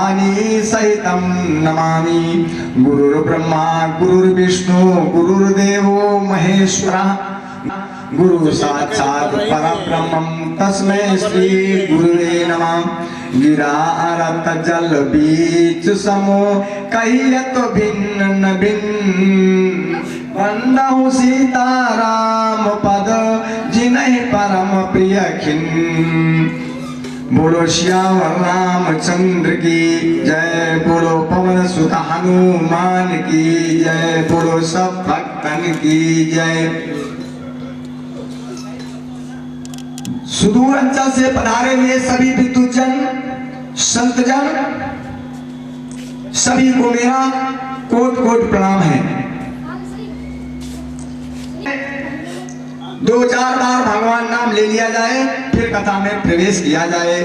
भवानी सहितं नमामि। गुरुर्ब्रह्मा गुरुर्विष्णु गुरुर्देवो महेश्वरः गुरु साक्षात् परब्रह्मं तस्मै श्री गुरुवे नमः। गिरा अरत जल बीच समो कहियत भिन्न न भिन्न वंदहु सीताराम पद जिन्हि परम प्रिय खिन्न। बोलो श्यावर रामचंद्र की जय, बोलो पवन सुत हनुमान की जय, बोलो सब भक्तन की जय। सुदूर अंचल से पधारे हुए सभी विद्वजन संतजन सभी को मेरा कोट कोट प्रणाम है। 2-4 बार भगवान नाम ले लिया जाए, फिर कथा में प्रवेश किया जाए।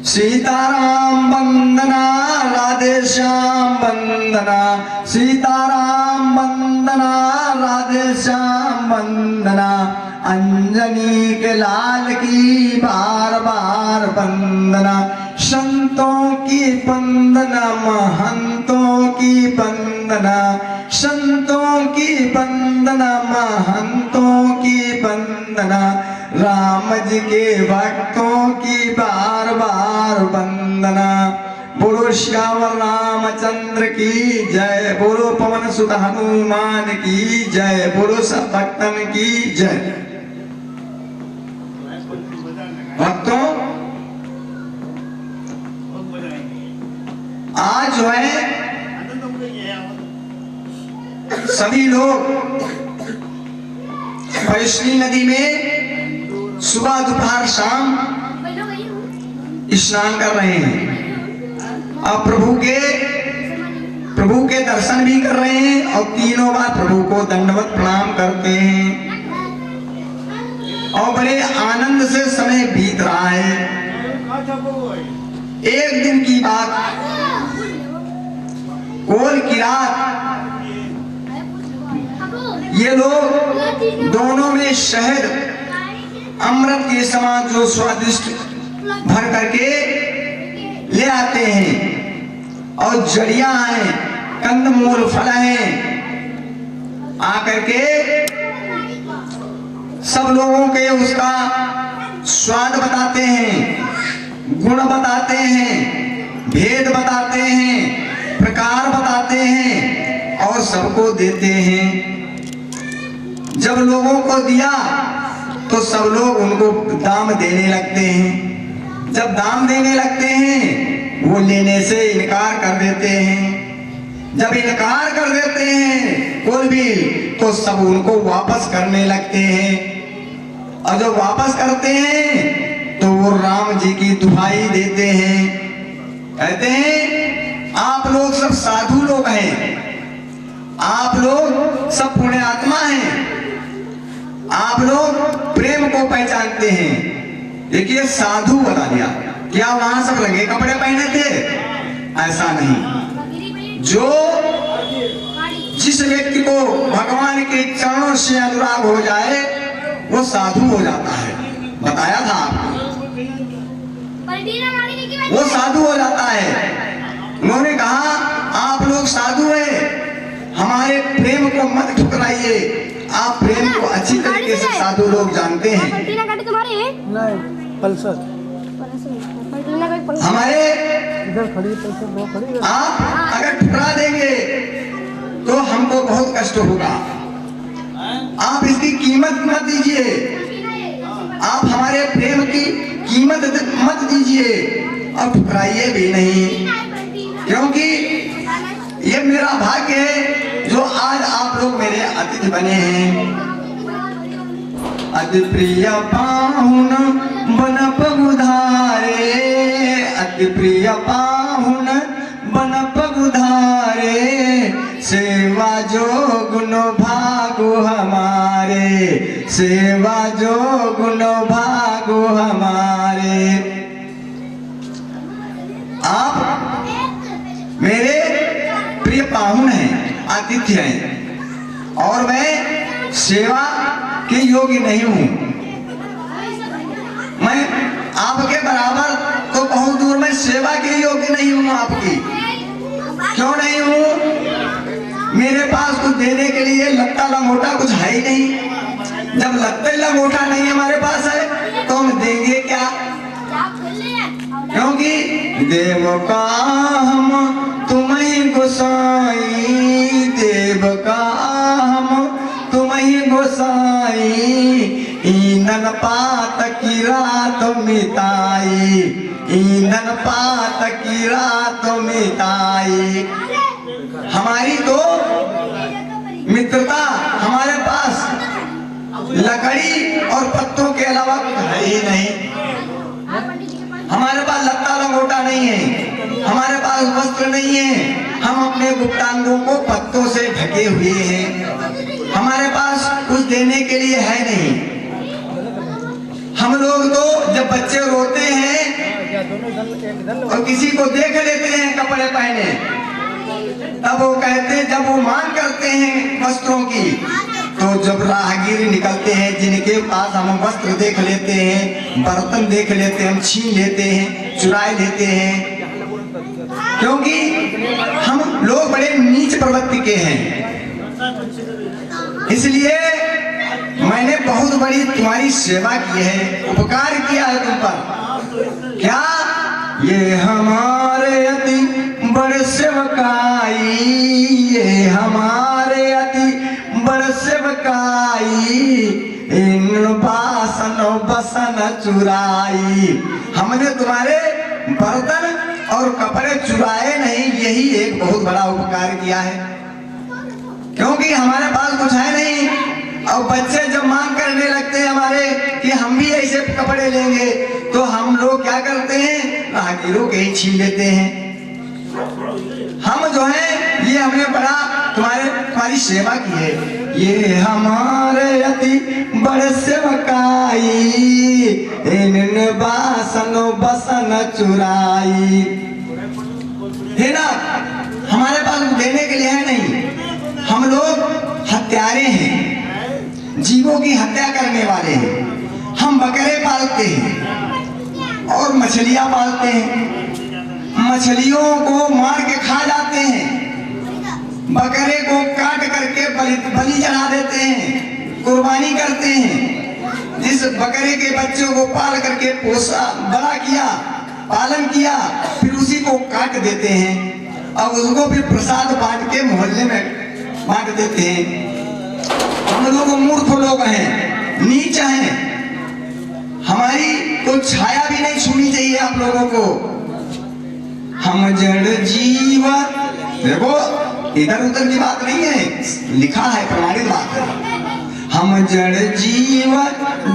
सीताराम वंदना राधे श्याम वंदना, सीताराम वंदना राधे श्याम वंदना। अंजनी के लाल की बार बार वंदना, संतों की वंदना महंतों की वंदना, संतों की वंदना महंतों की वंदना। राम जी के भक्तों की बार बार वंदना। बोलो श्यावर रामचंद्र की जय, बोलो पवन सुत हनुमान की जय, बोलो सब भक्तन की जय। भक्तों, आज जो है सभी लोग वैष्णवी नदी में सुबह दोपहर शाम स्नान कर रहे हैं और प्रभु के दर्शन भी कर रहे हैं और 3 बार प्रभु को दंडवत प्रणाम करते हैं और बड़े आनंद से समय बीत रहा है। एक दिन की बात, कोल की रात, ये लोग दोनों में शहद अमृत के समान जो स्वादिष्ट भर करके ले आते हैं और जड़ियां हैं, कंदमूल फल हैं, आकर के सब लोगों के उसका स्वाद बताते हैं, गुण बताते हैं, भेद बताते हैं, प्रकार बताते हैं और सबको देते हैं। जब लोगों को दिया तो सब लोग उनको दाम देने लगते हैं। जब दाम देने लगते हैं वो लेने से इनकार कर देते हैं। जब इनकार कर देते हैं कोई भी तो सब उनको वापस करने लगते हैं और जब वापस करते हैं तो वो राम जी की दुहाई देते हैं। कहते हैं आप लोग सब साधु लोग हैं, आप लोग सब पुण्य आत्मा हैं, आप लोग प्रेम को पहचानते हैं। देखिए साधु बता दिया, क्या वहां सब रंगे कपड़े पहने थे? ऐसा नहीं। जो जिस व्यक्ति को भगवान के चरणों से अनुराग हो जाए वो साधु हो जाता है। बताया था आपको, वो साधु हो जाता है। उन्होंने कहा आप लोग साधु हैं, हमारे प्रेम को मत ठुकराइए। आप प्रेम को अच्छी तरीके से साधु लोग जानते हैं। पल्सर हमारे इधर खड़ी खड़ी। आप अगर ठुकरा देंगे तो हमको बहुत कष्ट होगा। आप इसकी कीमत मत दीजिए, आप हमारे प्रेम की कीमत मत दीजिए और ठुकराइए भी नहीं, क्योंकि ये मेरा भाग्य है जो आज आप लोग मेरे अतिथि बने हैं। अति प्रिय पाहुन बन पगुधारे, अति प्रिय पाहुन बन पगुधारे, सेवा जो गुण भागो हमारे, सेवा जो गुण भागो हमारे। आप मेरे प्रिय पाहुन हैं, आतिथ्य हैं और मैं सेवा के योग्य नहीं हूं। मैं आपके बराबर तो बहुत दूर में सेवा के योग्य नहीं हूं। हूँ आपकी। क्यों नहीं हूँ? मेरे पास कुछ देने के लिए लगता लंगोटा कुछ है ही नहीं। जब लगता लंगोटा नहीं हमारे पास है तो हम देंगे क्या? क्योंकि देव का हम तुम्हें गोसाई, देव का हम तुम्हें गोसाई, ईंधन पात की रात मिताई, ईंधन पात की रात मिताई। हमारी तो मित्रता हमारे पास लकड़ी और पत्तों के अलावा कुछ है ही नहीं। हमारे पास लत्ता लंगोटा नहीं है, हमारे पास वस्त्र नहीं है, हम अपने गुप्तांगों को पत्तों से ढके हुए हैं। हमारे पास कुछ देने के लिए है नहीं। हम लोग तो जब बच्चे रोते हैं और किसी को देख लेते हैं कपड़े पहने, तब वो कहते हैं, जब वो मांग करते हैं वस्त्रों की, तो जब राहगीर निकलते हैं जिनके पास हम वस्त्र देख लेते हैं, बर्तन देख लेते हैं, हम छीन लेते हैं, चुरा लेते हैं, क्योंकि हम लोग बड़े नीच प्रवृत्ति के हैं। इसलिए मैंने बहुत बड़ी तुम्हारी सेवा की है, उपकार किया है तुम पर। क्या? ये हमारे अति बड़े सेवकाई, ये हमारे अति बड़े सेवकाई, इन बासन बसन चुराई। हमने तुम्हारे बर्तन और कपड़े चुराए नहीं, यही एक बहुत बड़ा उपकार किया है। क्योंकि हमारे पास कुछ है नहीं, और बच्चे जब मांग करने लगते हैं हमारे कि हम भी ऐसे कपड़े लेंगे, तो हम लोग क्या करते हैं? राहगीरों के ही छीन लेते हैं। हम जो है ये हमने बड़ा तुम्हारी सेवा की है। ये हमारे अति बड़े सेवकाई, इन बासन बसन चुराई। है ना? हमारे पास देने के लिए है नहीं। हम लोग हत्यारे हैं, जीवों की हत्या करने वाले हैं। हम बकरे पालते हैं और मछलियां पालते हैं, मछलियों को मार के खा जाते हैं, बकरे को काट करके बलि चढ़ा देते हैं, कुर्बानी करते हैं। जिस बकरे के बच्चों को पाल करके पोसा, बड़ा किया, पालन किया, फिर उसी को काट देते हैं और उसको फिर प्रसाद बांट के मोहल्ले में बांट देते हैं। हम लोग मूर्ख लोग हैं, नीच हैं। हमारी तो छाया भी नहीं छूनी चाहिए आप लोगों को। हम जड़ जीव, देखो इधर उधर की बात नहीं है, लिखा है, प्रमाणित बात है। हम जड़ जीव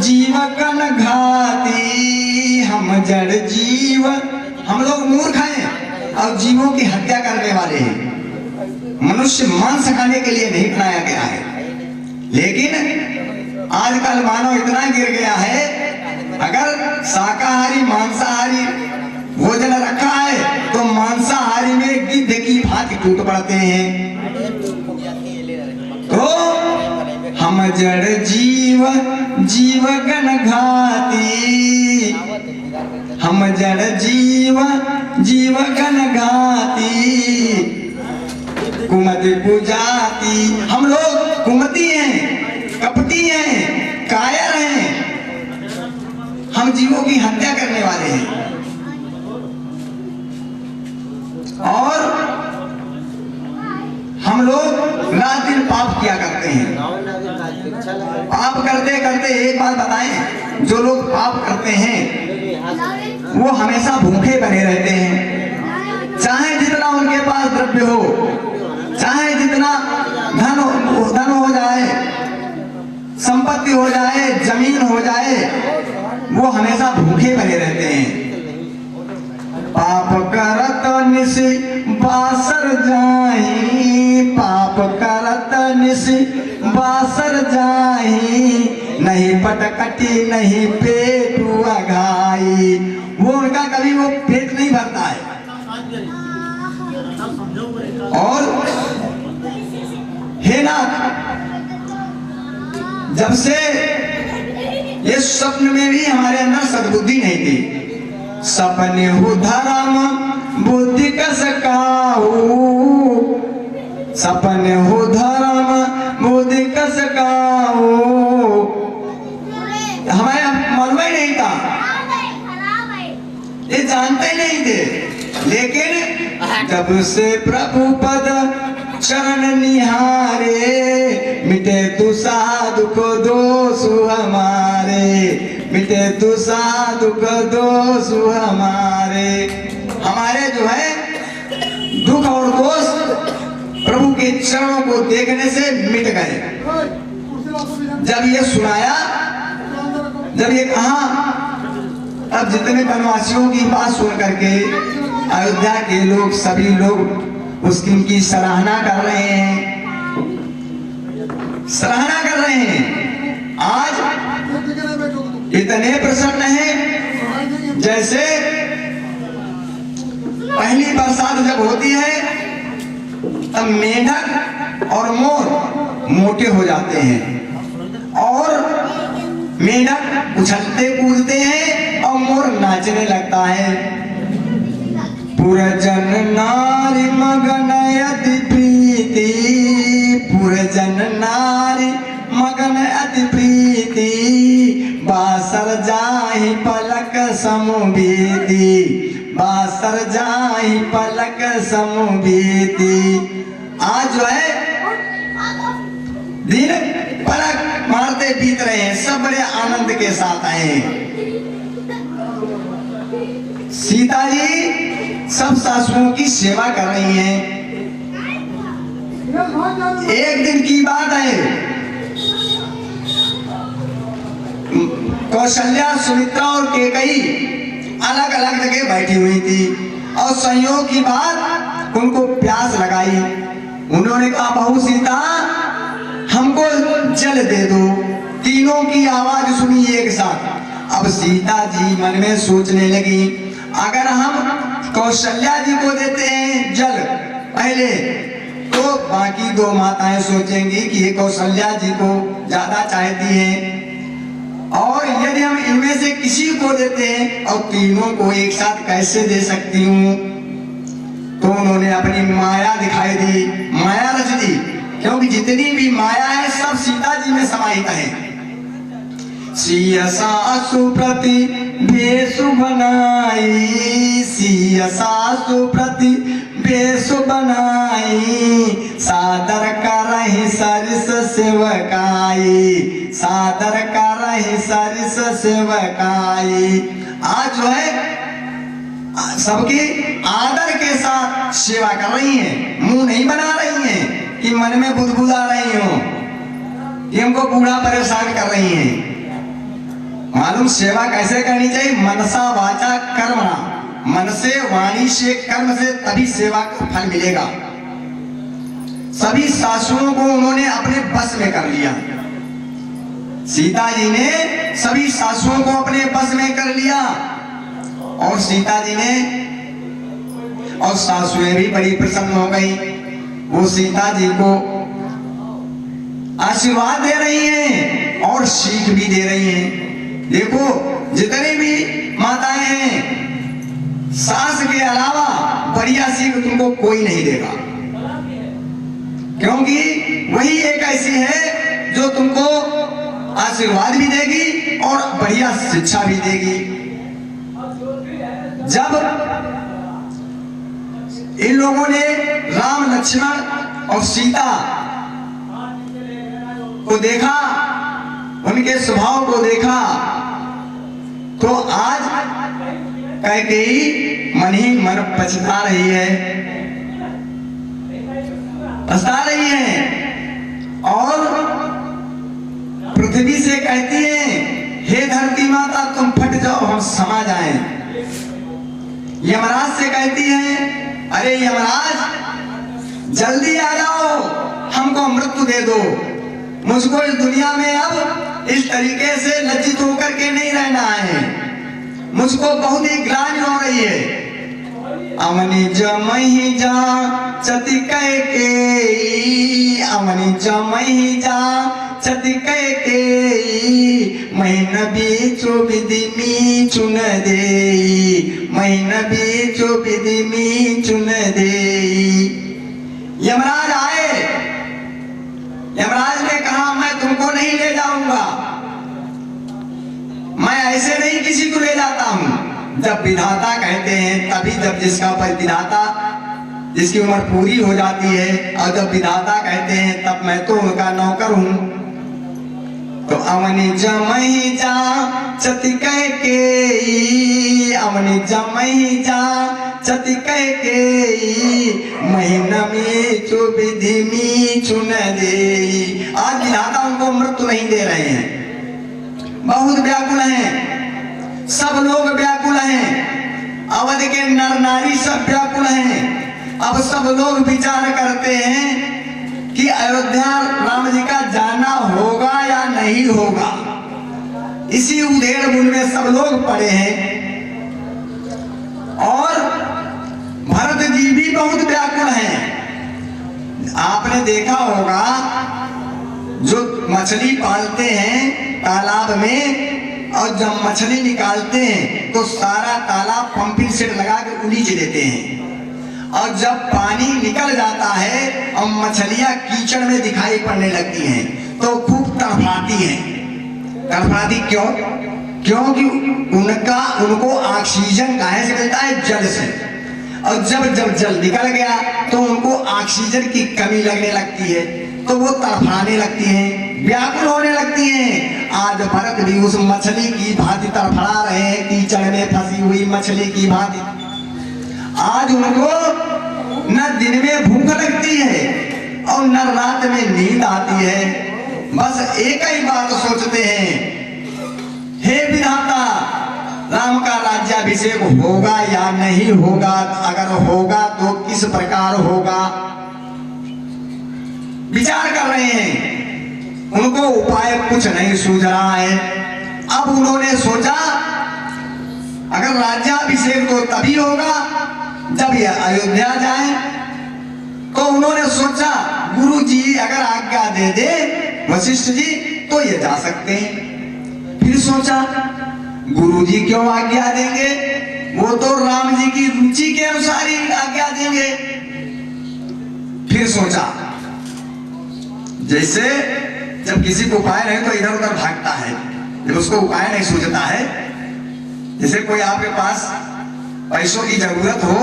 जीव कन घाती, हम जड़ जीव, हम लोग मूर्ख हैं और जीवों की हत्या करने वाले हैं। मनुष्य मांस खाने के लिए नहीं बनाया गया है, लेकिन आजकल मानव इतना गिर गया है, अगर शाकाहारी मांसाहारी भोजन रखा है तो मांसाहारी में गिद्ध की भांति टूट पड़ते हैं। तो हम जड़ जीव जीव गण घाती, हम जड़ जीव जीव गण घाती, कुमति पुजाती। हम लोग कुमती हैं, कपटी हैं, कायर हैं, हम जीवों की हत्या करने वाले हैं। और हम लोग रात दिन पाप किया करते हैं। पाप करते करते एक बात बताएं, जो लोग पाप करते हैं वो हमेशा भूखे बने रहते हैं। चाहे जितना उनके पास द्रव्य हो, चाहे जितना धन हो जाए, संपत्ति हो जाए, जमीन हो जाए, वो हमेशा भूखे बने रहते हैं। पाप करत निसी बासर जाही, पाप करत निसी बासर जाही, नहीं पटकटी नहीं पेटू अघाई। वो उनका कभी वो पेट नहीं भरता है। और हे नाथ, जब से ये स्वप्न में भी हमारे अंदर सद्बुद्धि नहीं थी, सपने हो धर्म बुद्धि का सपन हो धर्म बुद्धि कस काओ। हमारे मालूम ही नहीं था, ये जानते ही नहीं थे, लेकिन जब से प्रभु पद चरण निहारे, मिटे तुसा दुख दोष हमारे, मिटे तुसा दुख दोष हमारे। हमारे जो है दुख और दोष प्रभु के चरणों को देखने से मिट गए। जब ये सुनाया, जब ये कहा, अब जितने वनवासियों की बात सुन करके अयोध्या के लोग, सभी लोग उसकी उनकी सराहना कर रहे हैं, सराहना कर रहे हैं। आज इतने प्रसन्न हैं जैसे पहली बरसात जब होती है तब मेंढक और मोर मोटे हो जाते हैं, और मेंढक उछलते कूदते हैं और मोर नाचने लगता है। पुरजन नारी मगन अति प्रीति, पुरजन नारी मगन अति प्रीति, बासर जाहि पलक समुबीति, बासर जाहि पलक समुबीति। आज जो है दिन पलक मारते बीत रहे हैं, सब बड़े आनंद के साथ आए हैं। सीता जी सब सासुओं की सेवा कर रही हैं। एक दिन की बात है, कौशल्या, सुमित्रा और कैकेयी अलग अलग जगह बैठी हुई थी, और संयोग की बात उनको प्यास लगाई। उन्होंने कहा, बहू सीता हमको जल दे दो। तीनों की आवाज सुनी एक साथ। अब सीता जी मन में सोचने लगी, अगर हम कौशल्या जी को देते हैं जल पहले, तो बाकी दो माताएं सोचेंगी कि ये कौशल्या जी को ज्यादा चाहती हैं, और यदि हम इनमें से किसी को देते हैं और तीनों को एक साथ कैसे दे सकती हूँ। तो उन्होंने अपनी माया दिखाई दी, माया रच दी, क्योंकि जितनी भी माया है सब सीता जी में समाहित है। सिया सासु प्रति बेसु बनाई, सिया सासु प्रति बेसु बनाई, सादर करहि सरिस सेवकाई, सादर करहि सरिस सेवकाई। आज जो है सबकी आदर के साथ सेवा कर रही हैं, मुंह नहीं बना रही हैं कि मन में बुदबुदा रही हो कि हमको बूढ़ा परेशान कर रही हैं। मालूम सेवा कैसे करनी चाहिए? मनसा वाचा कर्मणा, मन से, वाणी से, कर्म से, तभी सेवा का फल मिलेगा। सभी सासुओं को उन्होंने अपने बस में कर लिया। सीता जी ने सभी सासुओं को अपने बस में कर लिया, और सीता जी ने, और सासुएं भी बड़ी प्रसन्न हो गई। वो सीता जी को आशीर्वाद दे रही हैं और सीख भी दे रही हैं। देखो जितनी भी माताएं हैं, सास के अलावा बढ़िया सीख तुमको कोई नहीं देगा, क्योंकि वही एक ऐसी है जो तुमको आशीर्वाद भी देगी और बढ़िया शिक्षा भी देगी। जब इन लोगों ने राम, लक्ष्मण और सीता को देखा, उनके स्वभाव को देखा, तो आज कैकेयी मन ही मन पछता रही है, पछता रही है, और पृथ्वी से कहती है, हे धरती माता तुम फट जाओ, हम समा जाएं। यमराज से कहती है, अरे यमराज जल्दी आ जाओ, हमको मृत्यु दे दो, मुझको इस दुनिया में अब इस तरीके से लज्जित होकर के नहीं रहना है, मुझको बहुत ही ग्लानि हो रही है। अमनि जमहि जा चति कैकेयी, अमनि जमहि जा चति कैकेयी, महीन बीचो विधि मी चुन देई, महीन बीचो विधि मी चुन देई। यमराज आए जब विधाता कहते हैं तभी, जब जिसका विधाता जिसकी उम्र पूरी हो जाती है, और जब विधाता कहते हैं तब मैं तो उनका नौकर हूं। तो अवनि जमहि जा चति कह के, अवनि जमहि जा चति कह के, महीना में चु विधि में चुन दे। आज विधाता उनको मृत्यु नहीं दे रहे हैं, बहुत व्याकुल हैं, सब लोग व्याकुल हैं, अवध के नर नारी सब व्याकुल हैं। अब सब लोग विचार करते हैं कि अयोध्या राम जी का जाना होगा या नहीं होगा। इसी उधेड़ बुन में सब लोग पड़े हैं, और भरत जी भी बहुत व्याकुल हैं। आपने देखा होगा जो मछली पालते हैं तालाब में, और जब मछली निकालते हैं तो सारा तालाब पंपिंग सेट लगा के उलीच देते हैं, और जब पानी निकल जाता है और मछलियां कीचड़ में दिखाई पड़ने लगती हैं तो खूब तड़फाती हैं। तड़फाती क्यों? क्योंकि उनको ऑक्सीजन कहाँ से मिलता है? जल से। और जब जल निकल गया तो उनको ऑक्सीजन की कमी लगने लगती है, तो वो तड़फाने लगती हैं, व्याकुल होने लगती हैं। आज भरत भी उस मछली की भांति तड़फड़ा रहे हैं, कीचड़ में फंसी हुई मछली की भांति। आज उनको न दिन में भूख लगती है और न रात में नींद आती है, बस एक ही बात सोचते हैं, हे विधाता राम का राज्याभिषेक होगा या नहीं होगा, अगर होगा तो किस प्रकार होगा, विचार कर रहे हैं। उनको उपाय कुछ नहीं सूझ रहा है। अब उन्होंने सोचा अगर राज्याभिषेक तो तभी होगा जब ये अयोध्या जाए, तो उन्होंने सोचा गुरु जी अगर आज्ञा दे दे वशिष्ठ जी तो ये जा सकते हैं। फिर सोचा गुरु जी क्यों आज्ञा देंगे, वो तो राम जी की रुचि के अनुसार ही आज्ञा देंगे। फिर सोचा जैसे जब किसी को उपाय नहीं तो इधर उधर भागता है, जब उसको उपाय नहीं सूझता है, जैसे कोई आपके पास पैसों की जरूरत हो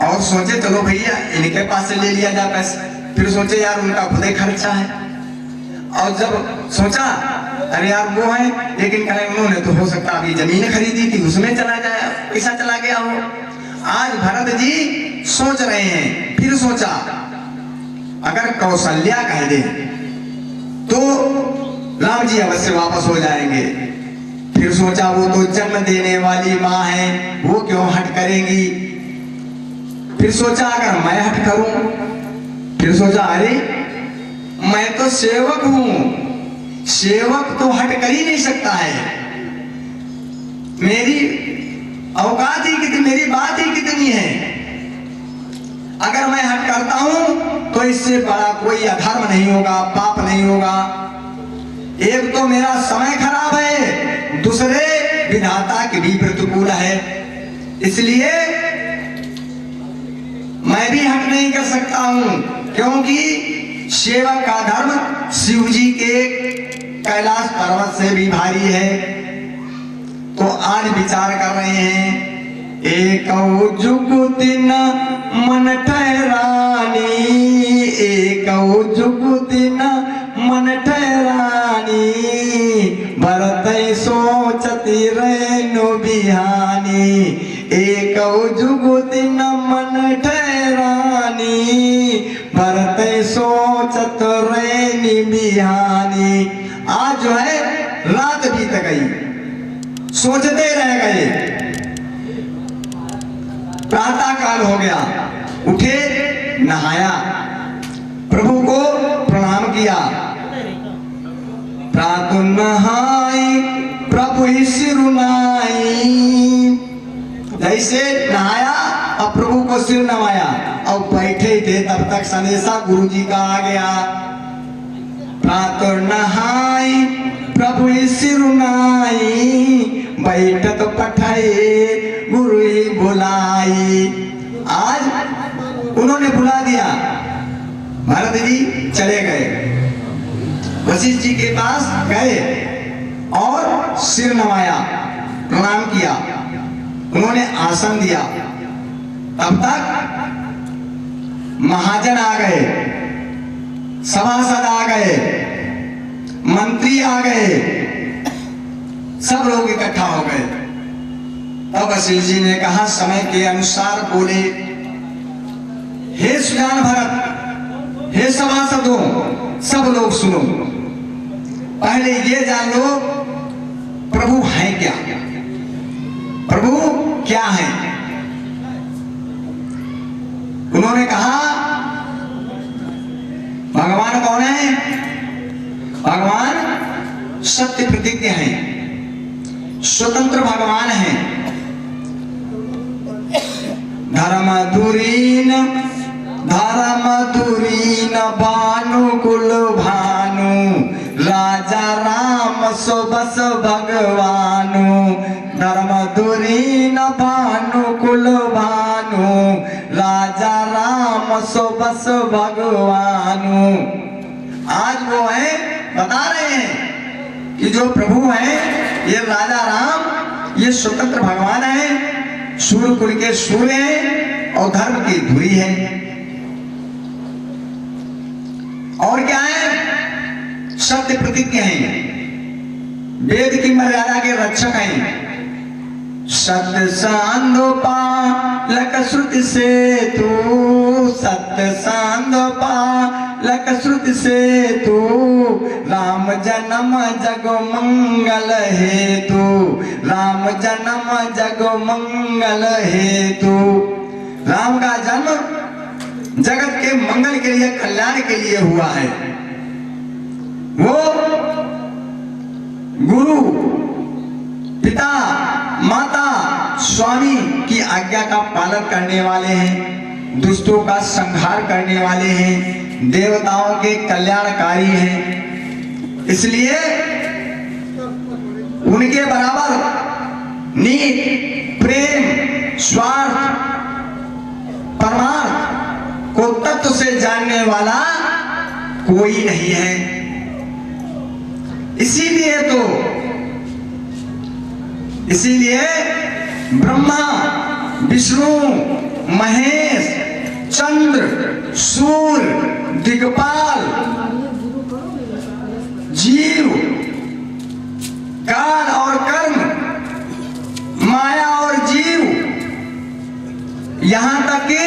और सोचे चलो भैया इनके पास से ले लिया जाए पैसे, फिर सोचे यार उनका खुद ही खर्चा है, और जब सोचा अरे यार वो है, लेकिन कहे उन्होंने तो हो सकता अभी जमीन खरीदी थी उसमें चला जाए, पैसा चला गया हो। आज भरत जी सोच रहे हैं। फिर सोचा अगर कौशल्या कह दे तो राम जी अवश्य वापस हो जाएंगे। फिर सोचा वो तो जन्म देने वाली माँ है, वो क्यों हट करेंगी। फिर सोचा अगर मैं हट करूं, फिर सोचा अरे मैं तो सेवक हूं, सेवक तो हट कर ही नहीं सकता है, मेरी औकात ही कितनी, मेरी बात ही कितनी है। अगर मैं हट करता हूं तो इससे बड़ा कोई अधर्म नहीं होगा, पाप नहीं होगा। एक तो मेरा समय खराब है, दूसरे विधाता के भी प्रतिकूल है, इसलिए मैं भी हट नहीं कर सकता हूं, क्योंकि सेवक का धर्म शिव जी के कैलाश पर्वत से भी भारी है। तो आज विचार कर रहे हैं एक जुगुति न मन ठहरानी, एक जुगुति न मन ठहरानी, भरत सोचती रेणु बिहानी, एक जुगुति न मन ठहरानी, भरत सोचत रेणु बिहानी। आज जो है रात बीत गई, सोचते रह गए। प्रातः काल हो गया, उठे, नहाया, प्रभु को प्रणाम किया। प्रातः नहाई प्रभु ही सिरुनाई, जैसे नहाया और प्रभु को सिर नवाया और बैठे थे तब तक संदेशा गुरु जी का आ गया। प्रातः नहाई प्रभु ही सिरुनाई, बैठत पठाए गुरु ही बुलाई। आज उन्होंने बुला दिया, भरत जी चले गए, वशिष्ठ जी के पास गए और सिर नवाया, प्रणाम किया। उन्होंने आसन दिया। तब तक महाजन आ गए, सभासद आ गए, मंत्री आ गए, सब लोग इकट्ठा हो गए। तब वशिष्ठ जी ने कहा, समय के अनुसार बोले, हे सुजान भरत, हे सभासदों, सब लोग सुनो। पहले ये जान लो प्रभु हैं क्या, प्रभु क्या है। उन्होंने कहा, भगवान कौन है? भगवान सत्य प्रतिज्ञ हैं, स्वतंत्र भगवान हैं। धर्मधुरीन भानुकुल भानु, राजा राम सो बस भगवानु। धर्मधुरीन भानुकुल भानु, राजा राम सो बस भगवानु। आज वो है, बता रहे हैं कि जो प्रभु हैं ये राजा राम, ये स्वतंत्र भगवान है, सूर्य कुल के सूर्य हैं और धर्म की धुरी है। और क्या है? सत्य प्रतिज्ञ हैं, वेद की मर्यादा के रक्षक हैं। सत्य सांदोपालक श्रुति से तू, सत्य सांदोपालक श्रुति से तू, राम जन्म जग मंगल हेतु, राम जन्म जग मंगल हेतु। राम का जन्म जगत के मंगल के लिए, कल्याण के लिए हुआ है। वो गुरु, पिता, माता, स्वामी की आज्ञा का पालन करने वाले हैं, दुष्टों का संहार करने वाले हैं, देवताओं के कल्याणकारी हैं। इसलिए उनके बराबर नीत, प्रेम, स्वार्थ, परमार्थ को तत्व से जानने वाला कोई नहीं है। इसीलिए ब्रह्मा, विष्णु, महेश, चंद्र, सूर्य, दिक्पाल, जीव, काल और कर्म, माया और जीव, यहां तक कि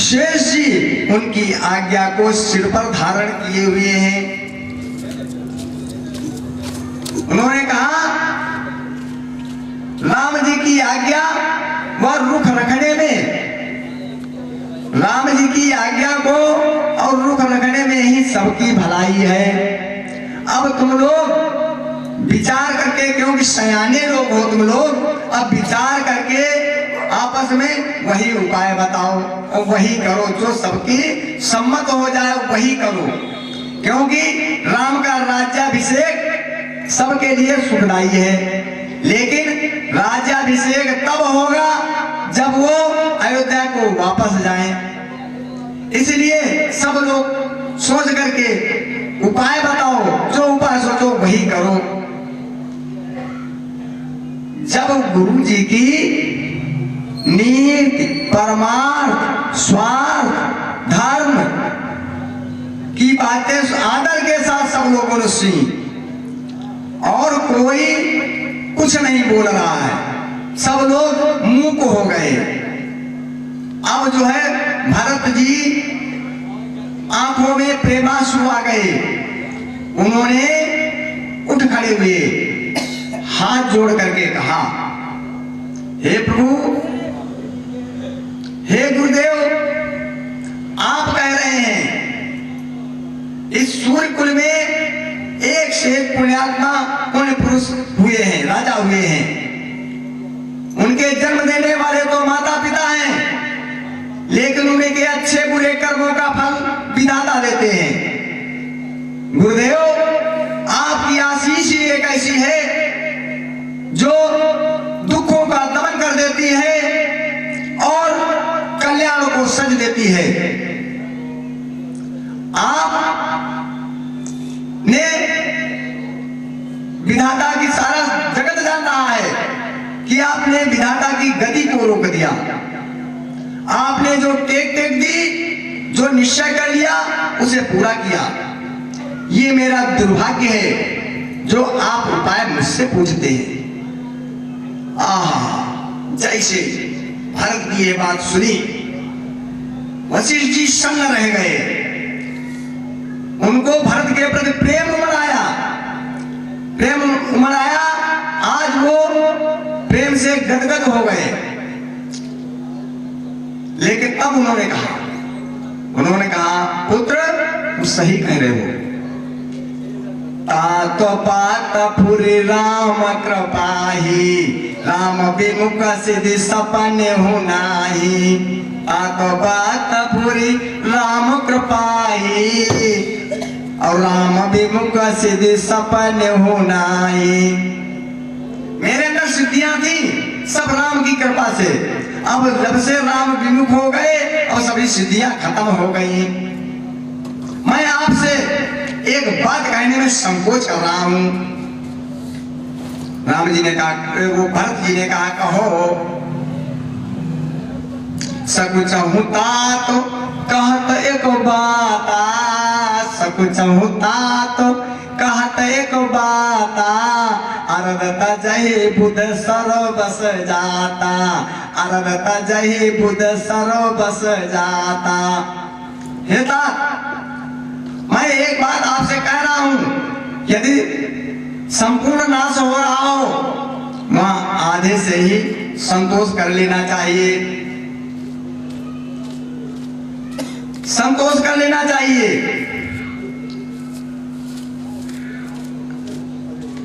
शेष जी उनकी आज्ञा को सिर पर धारण किए हुए हैं। उन्होंने कहा, राम जी की आज्ञा व रुख रखने में, राम जी की आज्ञा को और रुख रखने में ही सबकी भलाई है। अब तुम लोग विचार करके, क्योंकि सयाने लोग हो तुम लोग, अब विचार करके आपस में वही उपाय बताओ और वही करो, जो सबकी सम्मत हो जाए वही करो। क्योंकि राम का राज्याभिषेक सबके लिए सुखदायी है, लेकिन राज्याभिषेक तब होगा जब वो अयोध्या को वापस जाएं। इसलिए सब लोग सोच करके उपाय बताओ, जो उपाय सोचो वही करो। जब गुरु जी की नीति, परमार्थ, स्वार्थ, धर्म की बातें आदर के साथ सब लोगों ने सुनी और कोई कुछ नहीं बोल रहा है, सब लोग मूक हो गए। अब जो है भरत जी आंखों में प्रेमांसु आ गए। उन्होंने उठ खड़े हुए, हाथ जोड़ करके कहा, हे प्रभु, हे गुरुदेव, आप कह रहे हैं इस सूर्य कुल में एक से एक पुण्यात्मा, पुण्य पुरुष हुए हैं, राजा हुए हैं। उनके जन्म देने वाले तो माता पिता हैं, लेकिन उनके अच्छे बुरे कर्मों का फल विधाता देते हैं। गुरुदेव, आपकी आशीष ही एक ऐसी है जो दुखों का दमन कर देती है और कल्याण को सज देती है। आप ने विधाता की सारा जगत जान रहा है कि आप आपने विधाता की गति को रोक दिया। आपने जो टेक दी, जो निश्चय कर लिया, उसे पूरा किया। ये मेरा दुर्भाग्य है जो आप उपाय मुझसे पूछते हैं। जैसे भरत की ये बात सुनी, वशिष्ठ जी संग रह गए। उनको भरत के प्रति प्रेम उमड़ आया। आज वो प्रेम से गदगद हो गए। लेकिन तब उन्होंने कहा पुत्र, तुम सही कह रहे हो। तातो पात पुरी राम कृपाही, राम विमुख सिद्धि सपने हो नाही। तातो पात पुरी राम कृपाही, और राम विमुख सिद्धि सपने हो नाही। मेरे अंदर सिद्धियां थी सब राम की कृपा से। अब जब से राम विमुख हो गए और सभी सिद्धियां खत्म हो गई। मैं आपसे एक बात कहने में संकोच कर रहा हूं। राम जी ने कहा, वो भरत जी ने कहा, कहो। सकुच होता तो कहत एक बात, सकुच होता तो कहत एक बात। अरदता जही बुध सरो बस जाता, अरदता जही बुध सरो बस जाता। हेता, मैं एक बात आपसे कह रहा हूं, यदि संपूर्ण नाश हो रहा हो, वहां आधे से ही संतोष कर लेना चाहिए। संतोष कर लेना चाहिए।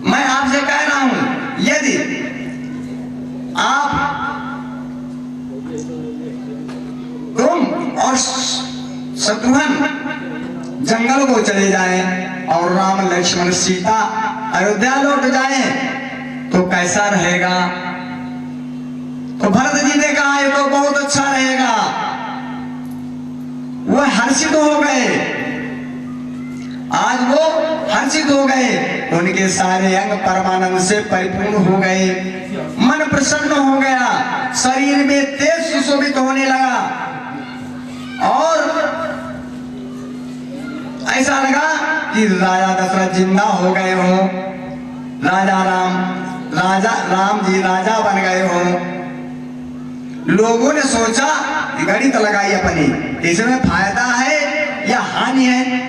मैं आपसे कह रहा हूं, यदि आप तुम और शत्रुघ्न जंगल को चले जाएं और राम लक्ष्मण सीता अयोध्या लौट जाएं, तो कैसा रहेगा? तो भरत जी ने कहा, ये तो बहुत अच्छा रहेगा। वो हर्षित हो गए। आज वो हर्षित हो गए। उनके सारे अंग परमानंद से परिपूर्ण हो गए। मन प्रसन्न हो गया। शरीर में तेज सुशोभित होने लगा और ऐसा लगा कि राजा दशरथ जिंदा हो गए हो, राजा राम जी राजा बन गए हो। लोगों ने सोचा, गणित लगाई अपनी, इसमें फायदा है या हानि है।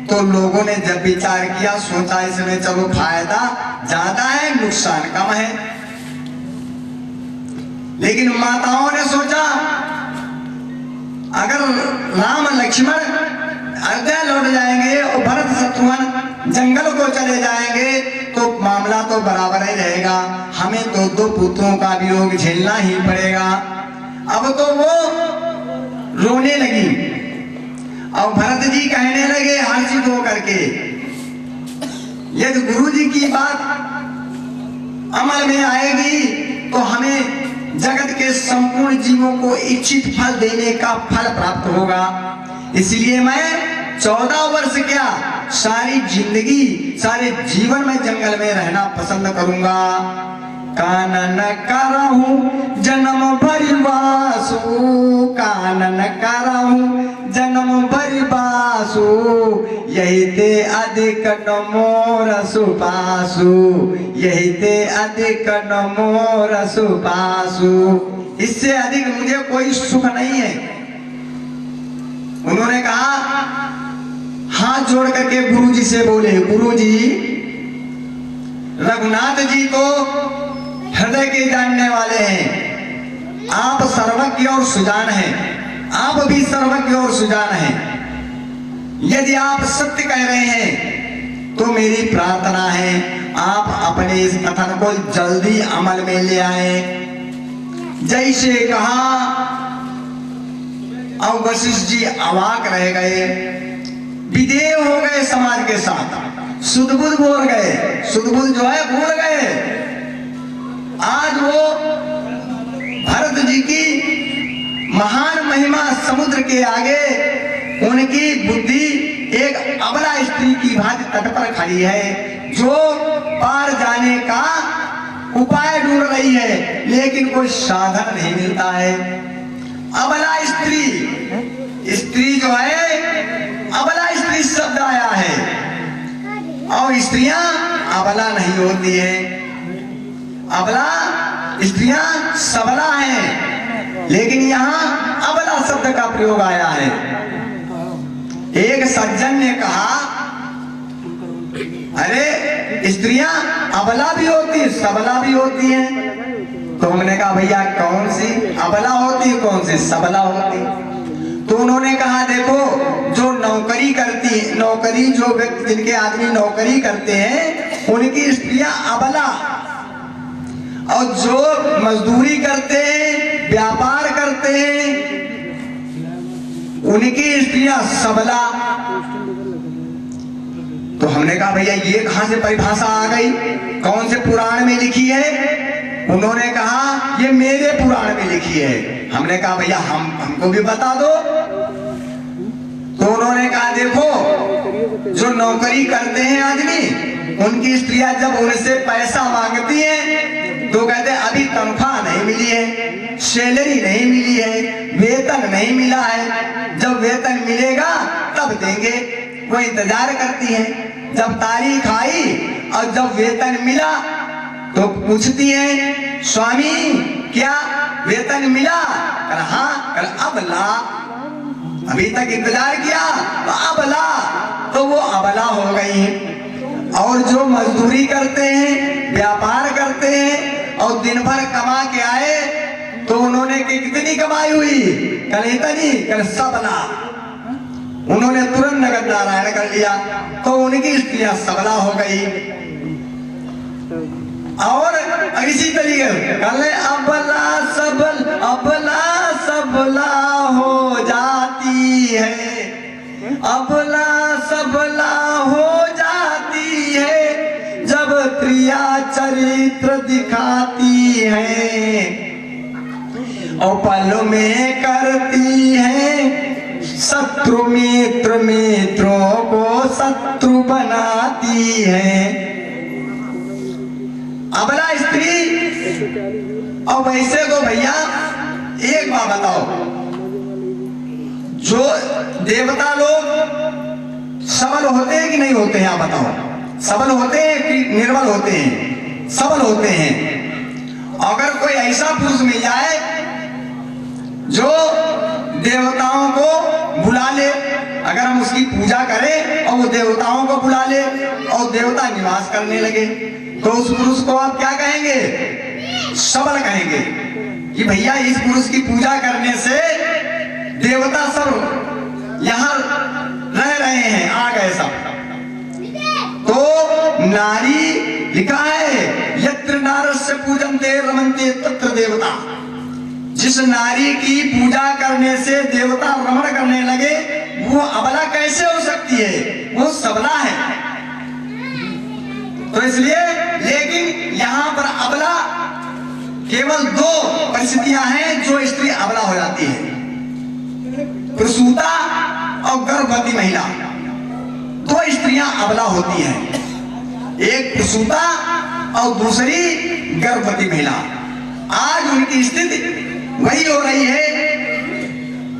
तो लोगों ने जब विचार किया, सोचा इसमें चलो फायदा ज्यादा है, नुकसान कम है। लेकिन माताओं ने सोचा, अगर राम लक्ष्मण अयोध्या लौट जाएंगे और भरत शत्रुघ्न जंगल को चले जाएंगे, तो मामला तो बराबर ही रहेगा। हमें तो दो पुत्रों का वियोग झेलना ही पड़ेगा। अब तो वो रोने लगी और भरत जी कहने लगे हर्षित होकर के, यदि गुरु जी की बात अमल में आएगी तो हमें जगत के संपूर्ण जीवों को इच्छित फल देने का फल प्राप्त होगा। इसलिए मैं 14 वर्ष क्या, सारी जिंदगी, सारे जीवन में जंगल में रहना पसंद करूंगा। कानन करहूं जन्म भरि वासु, कानन करहूं जन्म भरि वासु। यही ते अधिक न मोर सुपासु, यही ते अधिक न मोर सुपासु। इससे अधिक मुझे कोई सुख नहीं है। उन्होंने कहा, हाथ जोड़ करके गुरु जी से बोले, गुरु जी, रघुनाथ जी तो हृदय के जानने वाले हैं, आप सर्वज्ञ और सुजान हैं, आप भी सर्वज्ञ और सुजान हैं। यदि आप सत्य कह रहे हैं तो मेरी प्रार्थना है, आप अपने इस कथन को जल्दी अमल में ले आए। जैसे कहा और वशिष्ठ जी अवाक रह गए, विदेह हो गए समाज के साथ, सुध-बुध बोल गए, सुध-बुध जो है भूल गए। आज वो भरत जी की महान महिमा समुद्र के आगे उनकी बुद्धि एक अबला स्त्री की भांति तट पर खड़ी है, जो पार जाने का उपाय ढूंढ रही है, लेकिन कोई साधन नहीं मिलता है। अबला स्त्री, स्त्री जो है, अबला स्त्री शब्द आया है, और स्त्रियां अबला नहीं होती है। अबला स्त्रियां सबला हैं, लेकिन यहाँ अबला शब्द का प्रयोग आया है। एक सज्जन ने कहा, अरे स्त्रियां अबला भी होती, सबला भी होती हैं। तो हमने कहा भैया कौन सी अबला होती, कौन सी सबला होती? तो उन्होंने कहा देखो, जो नौकरी करती, नौकरी जो व्यक्ति, जिनके आदमी नौकरी करते हैं उनकी स्त्रियां अबला, और जो मजदूरी करते हैं, व्यापार करते हैं, उनकी स्त्रियां सबला। तो हमने कहा भैया ये कहां से परिभाषा आ गई, कौन से पुराण में लिखी है? उन्होंने कहा ये मेरे पुराण में लिखी है। हमने कहा भैया हमको भी बता दो। तो उन्होंने कहा देखो, जो नौकरी करते हैं आदमी, उनकी स्त्रियां जब उनसे पैसा मांगती हैं तो कहते हैं अभी तनख्वाह नहीं मिली है, सैलरी नहीं मिली है, वेतन नहीं मिला है, जब वेतन मिलेगा तब देंगे। वो इंतजार करती है। जब तारीख आई और जब वेतन मिला तो पूछती है, स्वामी क्या वेतन मिला? कर हाँ। कर अब ला, अभी तक इंतजार किया तो अब ला। तो वो अबला हो गई। और जो मजदूरी करते हैं, व्यापार करते हैं और दिन भर कमा के आए, तो उन्होंने कितनी कमाई हुई? कल इतनी, कल सबला। उन्होंने तुरंत नगद नारायण कर लिया, तो उनकी स्त्रियां सबला हो गई। और इसी तरीके कल अबला सबला हो जाती है, अबला सबला हो जाती है, जब प्रिया चरित्र दिखाती है, और पल में करती है शत्रु मित्र, मित्रों को शत्रु बनाती है। अबला स्त्री। और वैसे को भैया एक बात बताओ, जो देवता लोग सबल होते हैं कि नहीं होते हैं? आप बताओ, सबल होते हैं कि निर्बल होते हैं? सबल होते हैं। अगर कोई ऐसा पुरुष मिल जाए जो देवताओं को बुला ले, अगर हम उसकी पूजा करें और वो देवताओं को बुला ले और देवता निवास करने लगे, तो उस पुरुष को आप क्या कहेंगे? सबल कहेंगे कि भैया इस पुरुष की पूजा करने से देवता सब यहाँ रह रहे हैं, आ गए सब। तो नारी लिखा है, यत्र नारस्य पूजन्ते रमन्ते तत्र देवता। जिस नारी की पूजा करने से देवता रमण करने लगे, वो अबला कैसे हो सकती है? वो सबला है। तो इसलिए, लेकिन यहाँ पर अबला केवल दो परिस्थितियां हैं जो स्त्री अबला हो जाती है, प्रसूता और गर्भवती महिला। दो स्त्रियां अबला होती हैं, एक प्रसूता और दूसरी गर्भवती महिला। आज उनकी स्थिति वही हो रही है।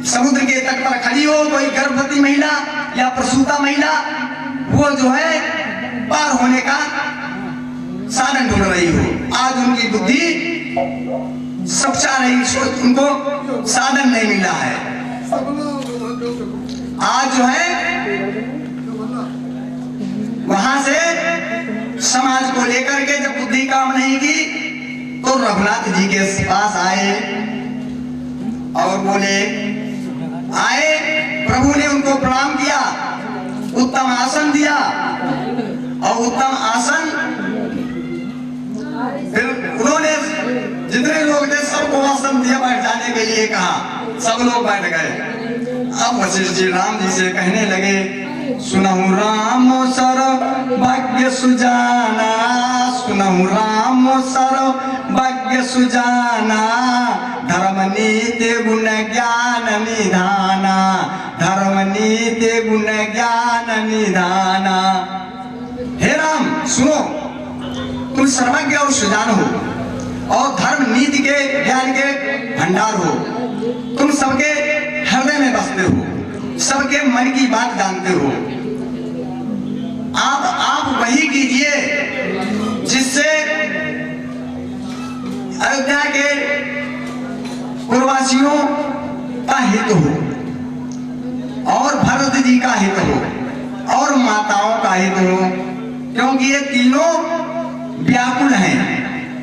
समुद्र के तट पर खड़ी हो कोई गर्भवती महिला या प्रसूता महिला, वो जो है पार होने का साधन ढूंढ रही हो। आज उनकी बुद्धि सब चाह रही, सोच उनको साधन नहीं मिल रहा है। आज जो है वहां से समाज को लेकर के जब बुद्धि काम नहीं की, तो रघुनाथ जी के पास आए और बोले, आए, प्रभु ने उनको प्रणाम किया, उत्तम आसन दिया, और उत्तम आसन फिर उन्होंने जितने लोग थे सबको आसन दिया, बैठ जाने के लिए कहा, सब लोग बैठ गए। अब वशिष्ठ जी राम जी से कहने लगे, सुनहु राम सर भाग्य सुजाना, सुनहु राम सर भाग्य सुजाना, धर्म नीति गुण ज्ञान निधाना, धर्म नीति गुण ज्ञान निधाना। हे राम सुनो, तुम सर्वज्ञ और सुजान हो और धर्म नीति के ज्ञान के भंडार हो। तुम सबके हृदय में बसते हो, सबके मन की बात जानते हो। आप वही कीजिए जिससे अयोध्या के पूर्ववासियों का हित हो और भरत जी का हित हो और माताओं का हित हो, क्योंकि ये तीनों व्याकुल हैं,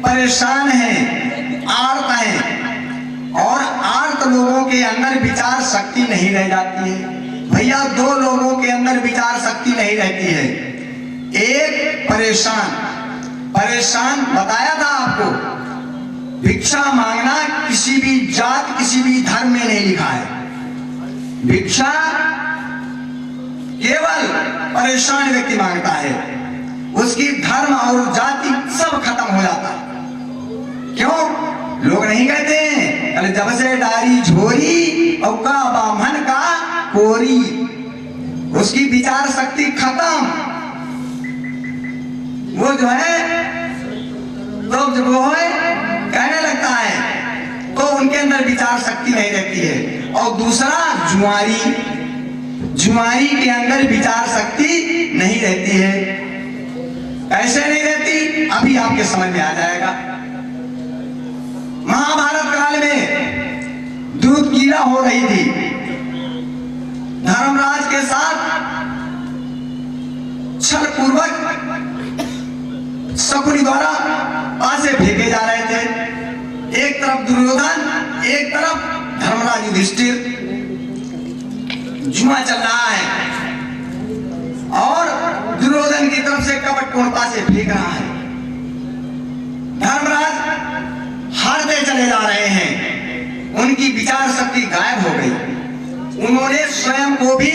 परेशान हैं, आर्त हैं और आर्त लोगों के अंदर विचार शक्ति नहीं रह जाती है। भैया दो लोगों के अंदर विचार शक्ति नहीं रहती है। एक परेशान बताया था आपको, भिक्षा मांगना किसी भी जात किसी भी धर्म में नहीं लिखा है। भिक्षा केवल परेशान व्यक्ति मांगता है, उसकी धर्म और जाति सब खत्म हो जाता है। क्यों? लोग नहीं कहते हैं अरे जब से डारी झोरी और का बामन का कोरी, उसकी विचार शक्ति खत्म। वो जो है तो जब वो है कहने लगता है तो उनके अंदर विचार शक्ति नहीं रहती है। और दूसरा जुआरी के अंदर विचार शक्ति नहीं रहती है। ऐसे नहीं रहती, अभी आपके समझ में आ जाएगा। महाभारत काल में दूध कीड़ा हो रही थी, धर्मराज के साथ छल पूर्वक शकुनी द्वारा पासे फेंके जा रहे थे। एक तरफ दुर्योधन, एक तरफ धर्मराज युधिष्ठिर। जुआ चल रहा है और दुर्योधन की तरफ से कपटपूर्ण पासे फेंक रहा है। धर्मराज हारते चले जा रहे हैं, उनकी विचार शक्ति गायब हो गई। उन्होंने स्वयं को भी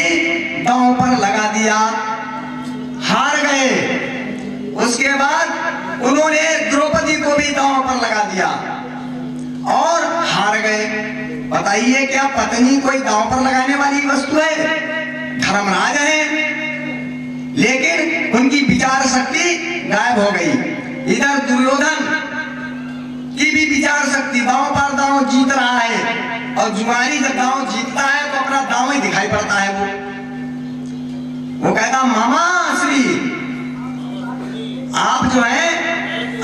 दांव पर लगा दिया, हार गए। उसके बाद उन्होंने द्रौपदी को भी दांव पर लगा दिया और हार गए। बताइए क्या पत्नी कोई दांव पर लगाने वाली वस्तु है? धर्मराज है, लेकिन उनकी विचार शक्ति गायब हो गई। इधर दुर्योधन की भी विचार शक्ति, दांव पर दांव जीत रहा है और जुआरी जब दांव जीतता है तो अपना दांव ही दिखाई पड़ता है। वो कहता मामा श्री आप जो है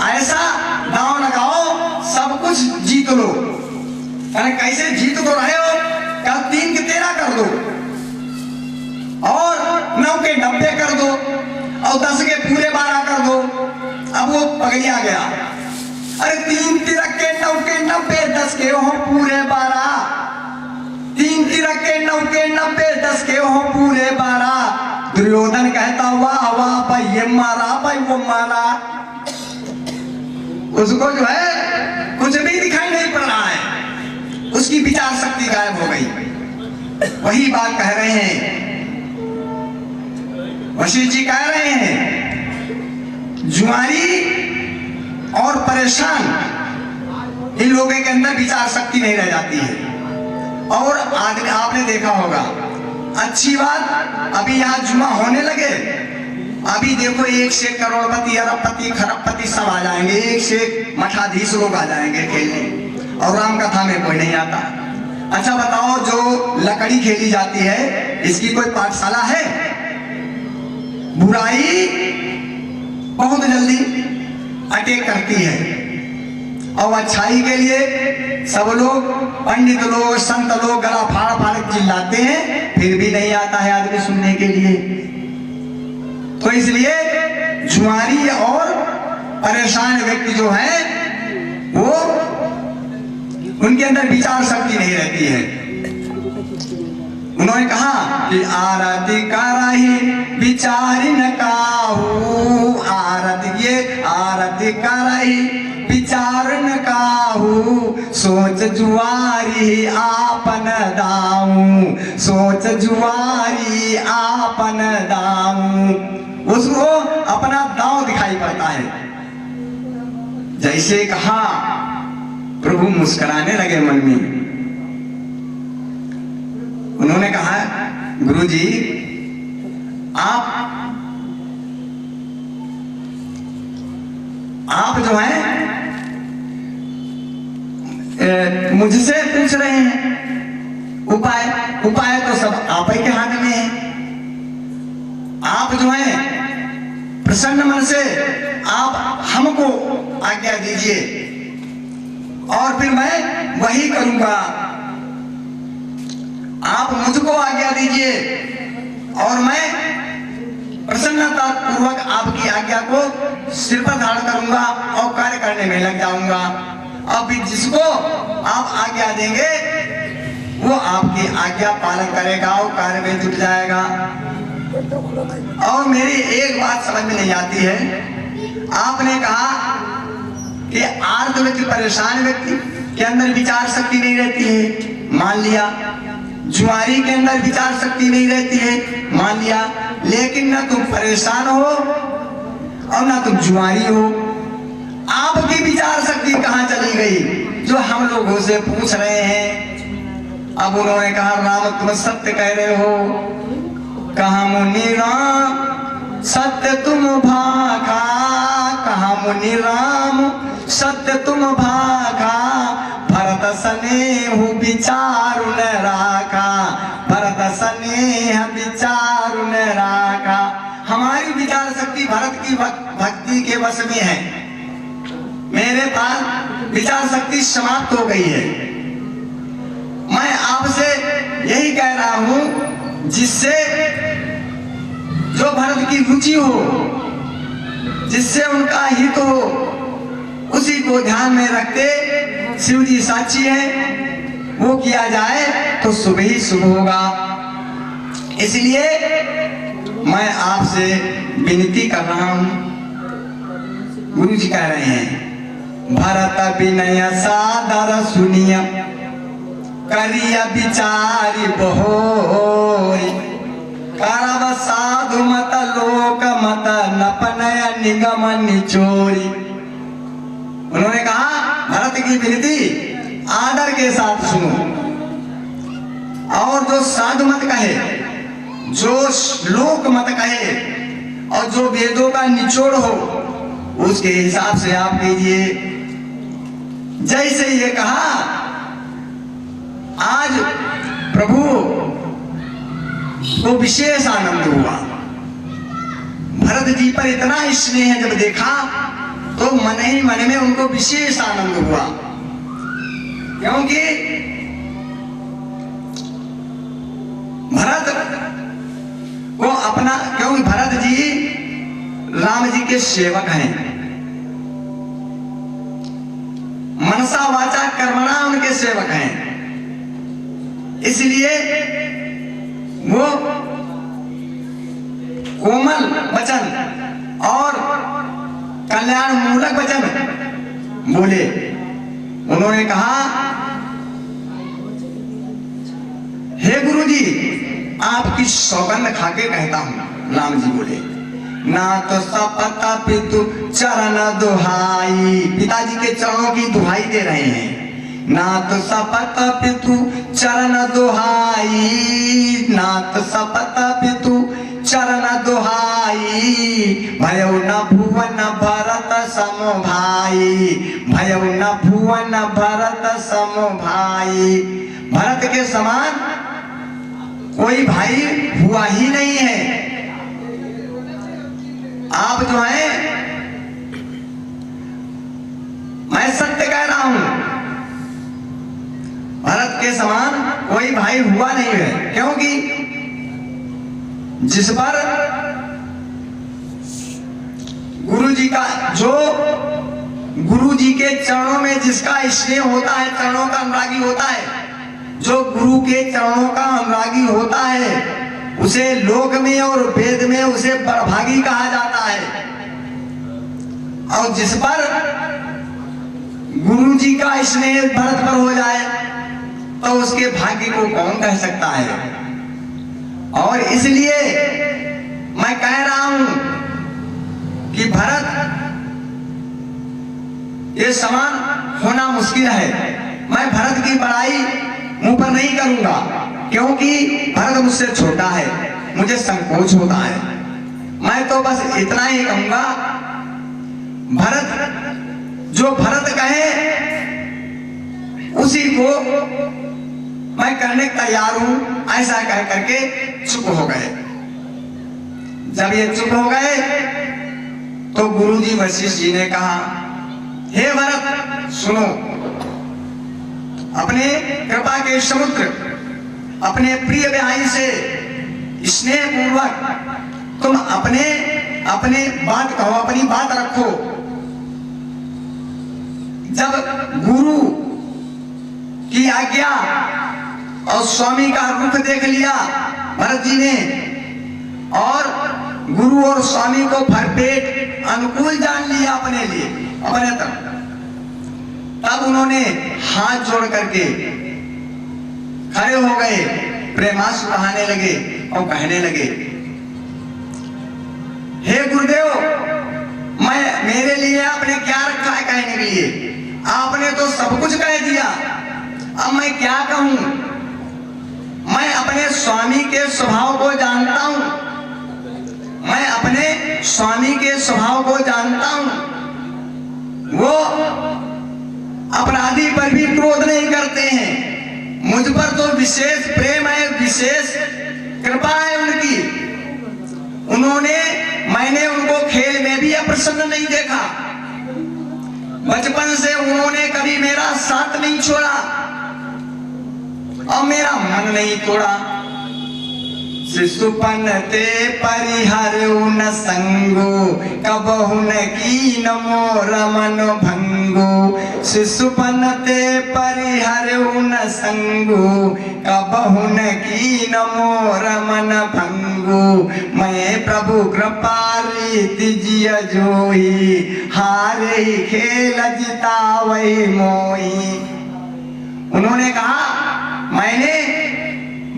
ऐसा दांव लगाओ सब कुछ जीत लो। अरे कैसे जीत तो रहे हो? क्या 3 के 13 कर दो और 9 के 90 कर दो और 10 के पूरे 12 कर दो। अब वो पगड़िया गया, अरे 3 तिरक के 9 के 90, 10 के हो पूरे 12। 3 तिरक के 9 के 90, 10 के हो पूरे 12। दुर्योधन कहता वाह वाह भाई ये मारा भाई वो मारा। उसको जो है कुछ भी दिखाई नहीं पड़ रहा है, उसकी विचार शक्ति गायब हो गई। वही बात कह रहे हैं वशिष्ठ जी, कह रहे हैं जुआरी और परेशान इन लोगों के अंदर विचार शक्ति नहीं रह जाती है। और आदमी आपने देखा होगा, अच्छी बात अभी यहाँ जुआ होने लगे, अभी देखो 1 से करोड़पति अरबपति खरबपति सब आ जाएंगे, 1 से मठाधीश लोग आ जाएंगे खेलने और राम कथा में कोई नहीं आता। अच्छा बताओ जो लकड़ी खेली जाती है इसकी कोई पाठशाला है? बुराई बहुत जल्दी अटैक करती है और अच्छाई के लिए सब लोग पंडित लोग संत लोग गला फाड़ फाड़ चिल्लाते हैं, फिर भी नहीं आता है आदमी सुनने के लिए। तो इसलिए जुआरी और परेशान व्यक्ति जो है वो उनके अंदर विचार शक्ति नहीं रहती है। उन्होंने कहा कि आरती कराही विचारी न काहू, आरती कराही विचार न काहू, सोच जुआरी आपन दाऊ, सोच जुआरी आपन दाऊ। उसको अपना दांव दिखाई पड़ता है। जैसे कहा प्रभु मुस्कुराने लगे मन में। उन्होंने कहा गुरुजी आप जो है मुझसे पूछ रहे हैं उपाय। उपाय तो सब आप ही के हाथ में है। आप जो है प्रसन्न मन से आप हमको आज्ञा दीजिए और फिर मैं वही करूंगा। आप मुझको आज्ञा दीजिए और मैं प्रसन्नता पूर्वक आपकी आज्ञा को सिर पर धारण करूंगा और कार्य करने में लग जाऊंगा। और फिर जिसको आप आज्ञा देंगे वो आपकी आज्ञा पालन करेगा और कार्य में जुट जाएगा। और मेरी एक बात समझ में नहीं आती है, आपने कहा कि आर्त व्यक्ति, परेशान व्यक्ति के अंदर विचार शक्ति नहीं रहती है, मान लिया। जुआरी के अंदर विचार शक्ति नहीं रहती है, मान लिया। लेकिन ना तुम परेशान हो और ना तुम जुआरी हो। आपकी विचार शक्ति कहाँ चली गई जो हम लोगों से पूछ रहे हैं? अब उन्होंने कहा राम तुम सत्य कह रहे हो। कहा मुनि राम सत्य तुम भाखा, कहा मुनि राम सत्य तुम भाखा। भरत स्नेह विचार न राखा, भरत स्नेह विचार न राखा। हमारी विचार शक्ति भरत की भक्ति के वश में है। मेरे पास विचार शक्ति समाप्त हो गई है। मैं आपसे यही कह रहा हूं जिससे जो भरत की रुचि हो, जिससे उनका हित हो, उसी को ध्यान में रखते, शिव जी साक्षी है, वो किया जाए तो शुभ ही शुभ होगा। इसलिए मैं आपसे विनती कर रहा हूं। गुरु जी कह रहे हैं भरत विनय सादर सुनिय करिय विचारी बहोय। करव साधु मत लोक मत नपनय निगम निचोरी। उन्होंने कहा भरत की विनती आदर के साथ सुनो और जो साधु मत कहे, जो लोक मत कहे और जो वेदों का निचोड़ हो उसके हिसाब से आप कीजिए। जैसे ये कहा आज प्रभु को विशेष आनंद हुआ। भरत जी पर इतना स्नेह जब देखा तो मन ही मन में उनको विशेष आनंद हुआ, क्योंकि भरत को अपना, क्योंकि भरत जी राम जी के सेवक हैं। मनसा वाचा कर्मणा उनके सेवक हैं। इसलिए वो कोमल वचन और कल्याण मूलक वचन बोले। उन्होंने कहा हे गुरु जी आपकी सौगंध खाके कहता हूं। राम जी बोले ना तो सपता पितु चरण दुहाई, पिताजी के चरणों की दुहाई दे रहे हैं। ना तो सपत पितु चरण दुहाई, ना तो सपत पितु चरण दुहाई। भयो न भुवन भरत सम भाई, भयो न भुवन भरत सम भाई। भरत के समान कोई भाई हुआ ही नहीं है। आप जो है, मैं सत्य कह रहा हूं, भरत के समान कोई भाई हुआ नहीं है। क्योंकि जिस पर गुरु जी का, जो गुरु जी के चरणों में जिसका स्नेह होता है, चरणों का अनुरागी होता है, जो गुरु के चरणों का अनुरागी होता है उसे लोक में और वेद में उसे बड़भागी कहा जाता है। और जिस पर गुरु जी का स्नेह भरत पर हो जाए तो उसके भाग्य को कौन कह सकता है। और इसलिए मैं कह रहा हूं कि भरत ये समान होना मुश्किल है। मैं भरत की बड़ाई मुंह पर नहीं करूंगा, क्योंकि भरत मुझसे छोटा है, मुझे संकोच होता है। मैं तो बस इतना ही कहूंगा भरत जो भरत कहे उसी को मैं करने को तैयार हूं, ऐसा कह करके चुप हो गए। जब ये चुप हो गए तो गुरुजी वशिष्ठ जी ने कहा, हे भरत सुनो, अपने कृपा के समुद्र अपने प्रिय भाई से स्नेह पूर्वक तुम अपने अपने बात कहो, अपनी बात रखो। जब गुरु की आज्ञा और स्वामी का रूप देख लिया भरत जी ने और गुरु और स्वामी को भरपेट अनुकूल जान लिया अपने लिए, अपने तब उन्होंने हाथ जोड़ करके खड़े हो गए, प्रेमास्त्र बहाने लगे और कहने लगे, हे गुरुदेव, मैं मेरे लिए आपने क्या रखा है कहने के लिए? आपने तो सब कुछ कह दिया, अब मैं क्या कहूं? मैं अपने स्वामी के स्वभाव को जानता हूं, मैं अपने स्वामी के स्वभाव को जानता हूं। वो अपराधी पर भी क्रोध नहीं करते हैं, मुझ पर तो विशेष प्रेम है, विशेष कृपा है उनकी। मैंने उनको खेल में भी अप्रसन्न नहीं देखा, बचपन से उन्होंने कभी मेरा साथ नहीं छोड़ा और मेरा मन नहीं तोड़ा। शिशुपन ते परिहरऊ न संगो, कबहु न कीन मोर मन भंगो। शिशुपन ते परिहरऊ न संगो, कबहु न कीन मोर मन भंगो। मैं प्रभु कृपा रीति जिय जोई, हारे खेल जितावै मोई। उन्होंने कहा, मैंने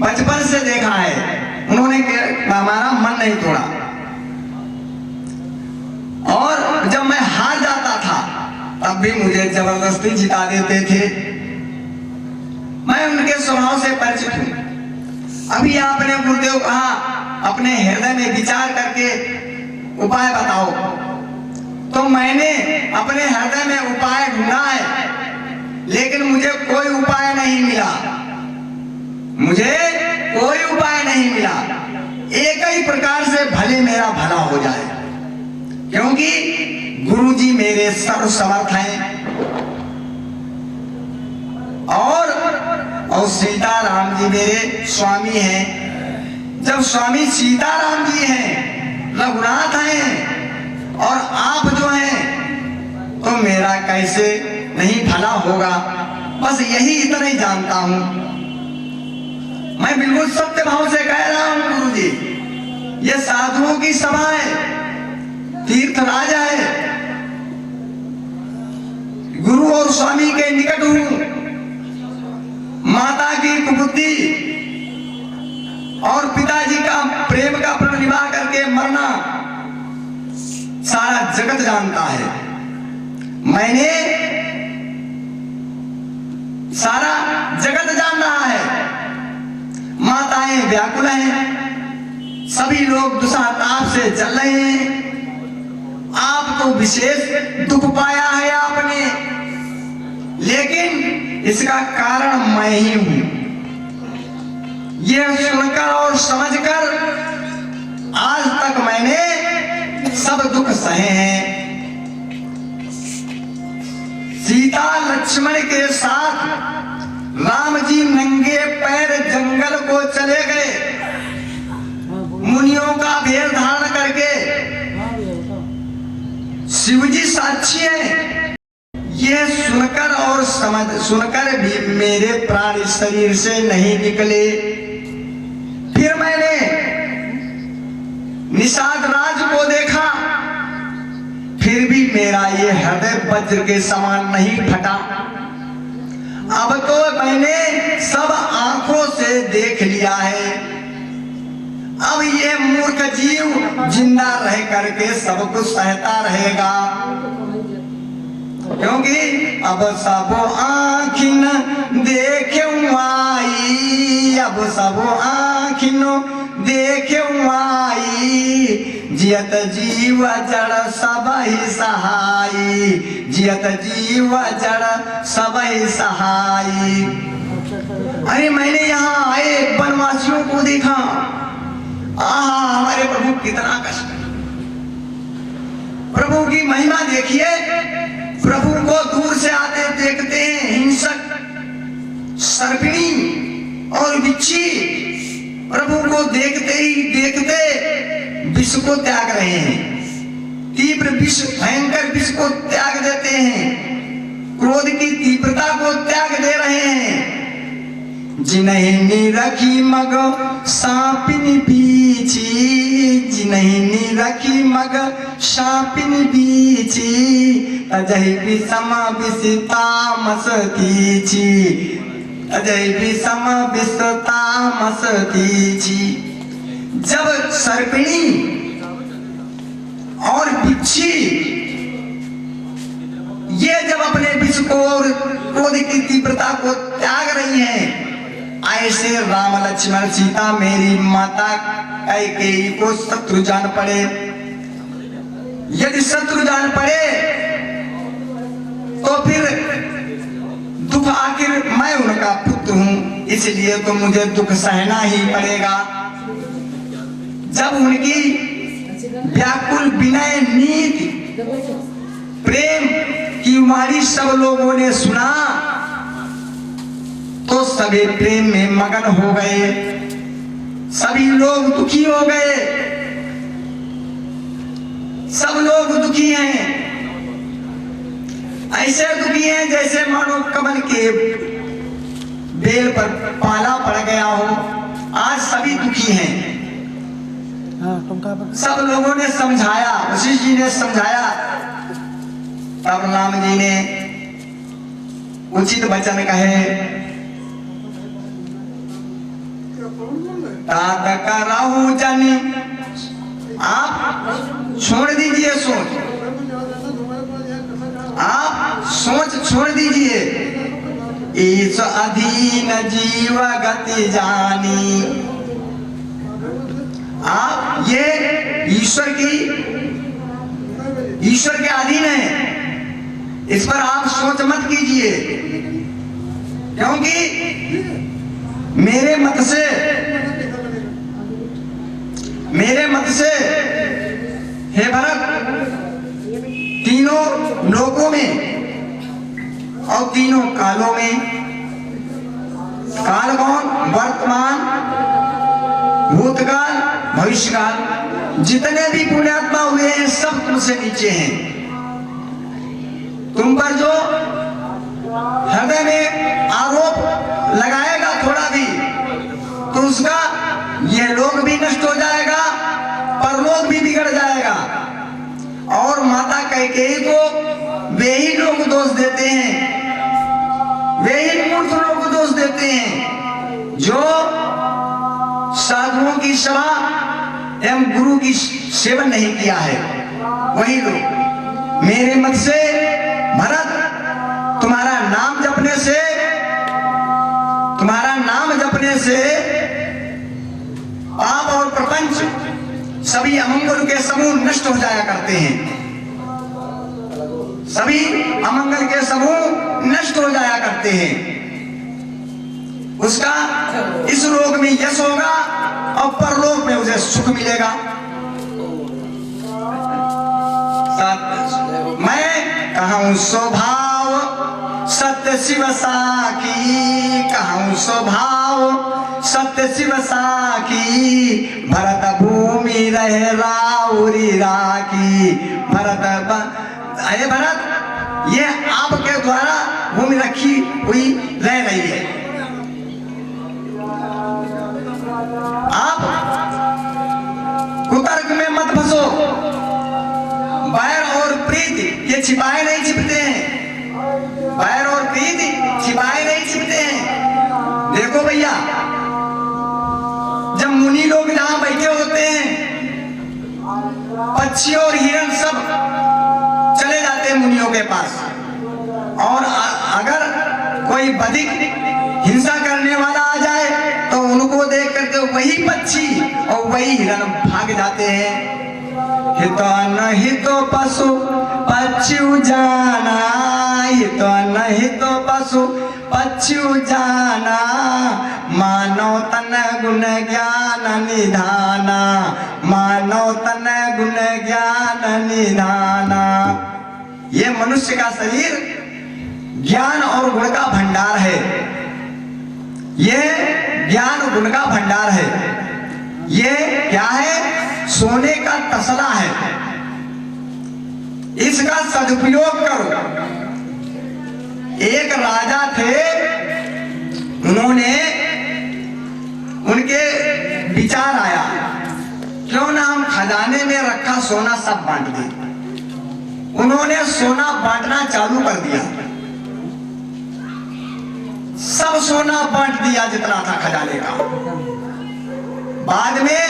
बचपन से देखा है, उन्होंने हमारा मन नहीं तोड़ा और जब मैं हार जाता था तब भी मुझे जबरदस्ती जिता देते थे। मैं उनके स्वभाव से परिचित हूं। अभी आपने गुरुदेव कहा अपने हृदय में विचार करके उपाय बताओ, तो मैंने अपने हृदय में उपाय ढूंढा है, लेकिन मुझे कोई उपाय नहीं मिला, मुझे कोई उपाय नहीं मिला। एक ही प्रकार से भले मेरा भला हो जाए, क्योंकि गुरुजी मेरे सर्व समर्थ हैं और सीताराम जी मेरे स्वामी हैं। जब स्वामी सीताराम जी हैं, रघुनाथ हैं और आप जो हैं, तो मेरा कैसे नहीं भला होगा। बस यही इतना ही जानता हूं। मैं बिल्कुल सत्य भाव से कह रहा हूं गुरुजी, ये साधुओं की सभा है, तीर्थ राजा है। गुरु और स्वामी के निकट हूं। माता की कुबुद्धि और पिताजी का प्रेम का प्रणिवाह करके मरना सारा जगत जानता है। मैंने सारा जगत जान रहा है। माताएं व्याकुल हैं, सभी लोग दुस्साहताप से चल रहे हैं। आप तो विशेष दुख पाया है आपने, लेकिन इसका कारण मैं ही हूं। यह सुनकर और समझकर आज तक मैंने सब दुख सहे हैं। सीता लक्ष्मण के साथ राम जी नंगे पैर जंगल को चले गए, मुनियों का भेष धारण करके। शिवजी साक्षी है। यह सुनकर और सुनकर भी मेरे प्राण शरीर से नहीं निकले। फिर मैंने निषाद राज को देखा, फिर भी मेरा ये हृदय वज्र के समान नहीं फटा। अब तो मैंने सब आंखों से देख लिया है। अब ये मूर्ख जीव जिंदा रह करके सब कुछ सहता रहेगा, क्योंकि अब सब आँखिन देखें आई, अब सब आँखिन देखें आई। जियत जीव जड़ सबहि सहाई, जियत जीव जड़ सबहि सहाई। अरे मैंने यहाँ आए वनवासियों को देखा, आहा हमारे प्रभु कितना कष्ट। प्रभु की महिमा देखिए, प्रभु को दूर से आते देखते हैं हिंसक सर्पिणी और बिच्छी प्रभु को देखते ही देखते विष को त्याग रहे हैं। तीव्र विष, भयंकर विष को त्याग देते हैं, क्रोध की तीव्रता को त्याग दे रहे हैं। जिन्हें निरखी मग सापिन बीची, जिन्हें निरखी मग सापिन बीची, अजय विषम विषता मसतीची, अजय विषम विषता मसतीची। जब सर्पिणी और बिच्छी ये जब अपने विष को और क्रोध की तीव्रता को त्याग रही हैं, ऐसे राम लक्ष्मण सीता मेरी माता कैकेयी को शत्रु जान पड़े। यदि शत्रु जान पड़े तो फिर दुख, आखिर मैं उनका पुत्र हूं, इसलिए तो मुझे दुख सहना ही पड़ेगा। जब उनकी व्याकुल विनय नीति प्रेम की वाणी सब लोगों ने सुना तो सभी प्रेम में मगन हो गए, सभी लोग दुखी हो गए। सब लोग दुखी हैं, ऐसे दुखी हैं जैसे मानो कमल के बेल पर पाला पड़ गया हो। आज सभी दुखी हैं। सब लोगों ने समझाया, वशिष्ठ जी ने समझाया, तब राम जी ने उचित वचन कहे, तात करहु जनि। आप छोड़ दीजिए सोच, आप सोच छोड़ दीजिए। ईश अधीन जीव गति जानी। आप ये ईश्वर के अधीन है, इस पर आप सोच मत कीजिए, क्योंकि मेरे मत से हे भरत, तीनों लोकों में और तीनों कालों में, काल कौन? वर्तमान, भूतकाल, भविष्यकाल, जितने भी पुण्यात्मा हुए हैं सब तुमसे नीचे हैं। तुम पर जो हृदय में आरोप लगाएगा थोड़ा भी, तो उसका यह लोक भी नष्ट हो जाएगा, परलोक भी बिगड़ जाएगा। और माता कैकेयी को वे ही लोग दोष देते हैं, वे ही मूर्ख लोग दोष देते हैं जो साधुओं की सभा एवं गुरु की सेवन नहीं किया है। वही लोग मेरे मत से भरत, तुम्हारा नाम जपने से, तुम्हारा नाम जपने से पाप और प्रपंच सभी अमंगल के समूह नष्ट हो जाया करते हैं, सभी अमंगल के समूह नष्ट हो जाया करते हैं। उसका इस लोक में यश होगा और परलोक में उसे सुख मिलेगा। मैं कहूं स्वभाव सत्य शिव साखी, कहूं स्वभाव सत्य शिव साखी, भरत भूमि रहे राउरी राखी। अरे भरत, ये आपके द्वारा भूमि रखी हुई रह रही है। आप कुतर्क में मत फंसो। बैर और प्रीति ये छिपाए नहीं छिपते हैं, बैर और प्रीति छिपाए नहीं छिपते हैं। देखो भैया, जब मुनि लोग जहां बैठे होते हैं, पक्षी और हिरण सब चले जाते हैं मुनियों के पास, और अगर कोई बधिक हिंसा करने वाला आ जाए तो उनको देख करके वही पक्षी और वही हिरण भाग जाते हैं। हित नहीं तो पशु पक्षी जाना, हित नहीं तो पशु पक्षी जाना, मानव तन गुण ज्ञान निधाना, मानव तन गुण ज्ञान निधाना। ये मनुष्य का शरीर ज्ञान और गुण का भंडार है, ये ज्ञान गुण का भंडार है। ये क्या है? सोने का तसला है। इसका सदुपयोग करो। एक राजा थे, उनके विचार आया, क्यों ना हम खजाने में रखा सोना सब बांट दें। उन्होंने सोना बांटना चालू कर दिया, सब सोना बांट दिया जितना था खजाने का। बाद में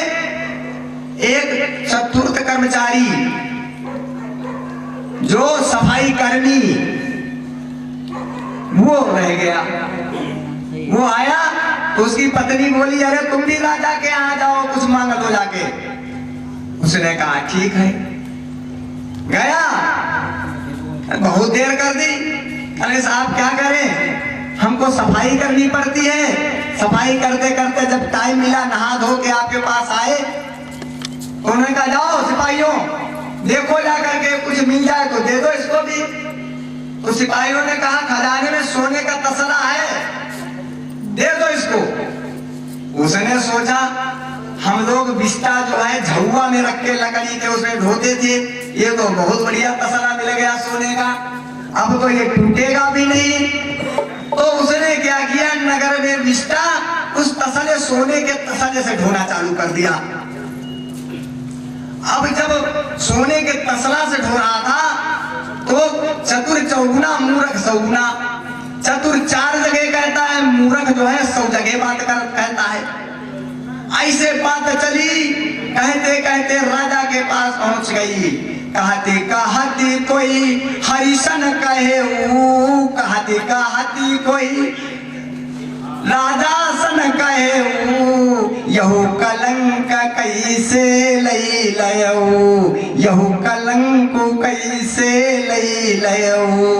एक चतुर्थ कर्मचारी जो सफाई कर्मी वो रह गया। वो आया तो उसकी पत्नी बोली, अरे तुम भी राजा के यहाँ जाओ, कुछ मांग लो जाके। उसने कहा ठीक है। गया, बहुत देर कर दी। अरे साहब क्या करें, हमको सफाई करनी पड़ती है। सफाई करते करते जब टाइम मिला, नहा धो के आपके पास आए, उन्होंने कहा जाओ सिपाहियों, देखो जा करके कुछ मिल जाए तो दे दो इसको भी। तो सिपाहियों ने कहा खजाने में सोने का तसला है, दे दो इसको। उसने सोचा हम लोग बिस्ता जो है झुआ में रख के लकड़ी के उसमें ढोते थे, ये तो बहुत बढ़िया तसला मिल गया सोने का, अब तो ये टूटेगा भी नहीं। तो उसने क्या किया, नगर में बिस्ता उस तसले सोने के तसले से ढोना चालू कर दिया। अब जब सोने के तसला से ढो रहा था तो चतुर चौगुना मूर्ख सौगुना, चतुर 4 जगह कहता है, मूर्ख जो है 100 जगह बात कर कहता है। ऐसे बात चली, कहते कहते राजा के पास पहुंच गई। कहते कहती कोई हरिशन कहे, कहते कहती कोई राजा सन कहे, यहू कलंक कैसे लई लयऊ, यहू कलंक कैसे लई लयऊ।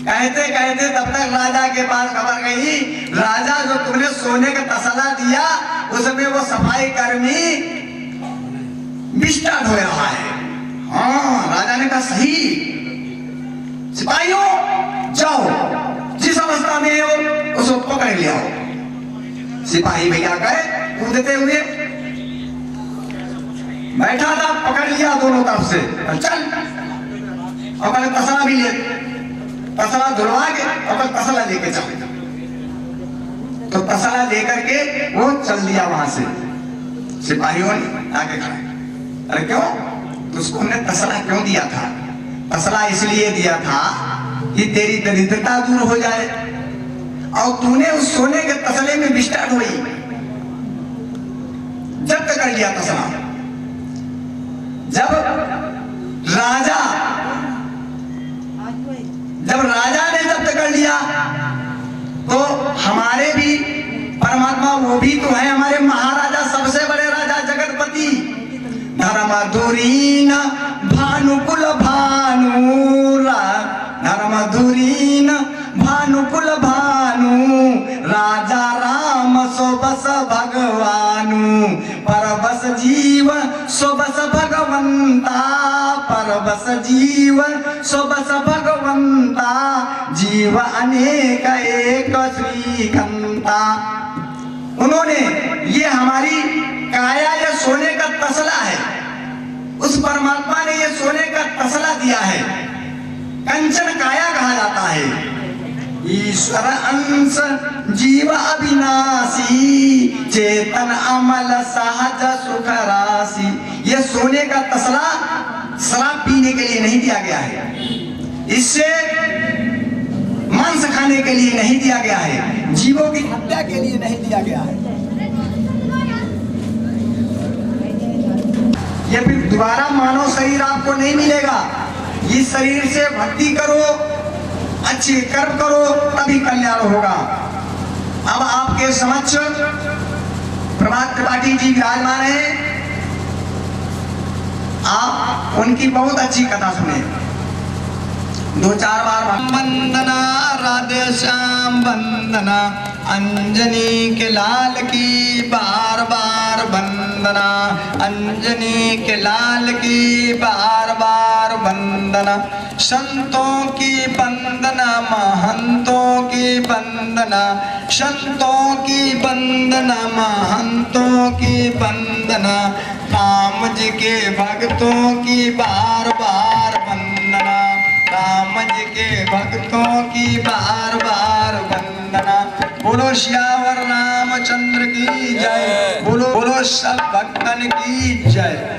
कहते कहते तब तक राजा के पास खबर गई, राजा जो तुमने सोने का तसला दिया उसमें वो सफाई कर्मी बिस्टा ढो रहा है। हाँ, राजा ने कहा सही, सिपाहियों जाओ, जिस अवस्था में हो उसको पकड़ लिया हो। सिपाही भैया गए कूदते हुए, बैठा था, पकड़ लिया दोनों तरफ से, चल। और तसला भी ले, तसला धुलवा के और तसला लेके चले। तो तसला लेकर के वो चल दिया वहां से। सिपाहियों ने आके खड़ा, अरे क्यों, उसको हमने तसला क्यों दिया था? तसला इसलिए दिया था कि तेरी दरिद्रता दूर हो जाए, और तूने उस सोने के तसले में बिस्टा ढोई, जब्त कर लिया तसला। जब राजा ने जब्त कर लिया तो हमारे भी परमात्मा, वो भी तो है हमारे महाराजा, सबसे बड़े राजा जगतपति, धर्म धुरीन भानुकुल भानुरा, धर्म धुरीन भानुकुल भानु, राजा राम सो बस भगवानु, परबस जीव सो बस भगवंता, परबस जीव सो बस भगवंता, जीव अनेक एक श्रीकंता। उन्होंने ये हमारी काया, ये सोने का तसला है, उस परमात्मा ने ये सोने का तसला दिया है, कंचन काया कहा जाता है। ईश्वर अंश जीव अविनाशी, चेतन अमल सहज सुख राशि। ये सोने का तसला शराब पीने के लिए नहीं दिया गया है, इससे मांस खाने के लिए नहीं दिया गया है, जीवों की हत्या के लिए नहीं दिया गया है। ये फिर दोबारा मानव शरीर आपको नहीं मिलेगा। इस शरीर से भक्ति करो, अच्छे कर्म करो, तभी कल्याण होगा। अब आपके समक्ष प्रभात त्रिपाठी जी विराजमान हैं। आप उनकी बहुत अच्छी कथा सुने, 2-4 बार। वंदना राधे श्याम वंदना, अंजनी के लाल की बार बार वंदना, अंजनी के लाल की बार बार वंदना। संतों की वंदना, महंतों की वंदना, संतों की वंदना, महंतों की वंदना। राम जी के भक्तों की बार बार वंदना, राम जी के भक्तों की बार बार वंदना। बोलो श्यावर रामचंद्र की जय, बोलो बोलो सब भक्तन की जय।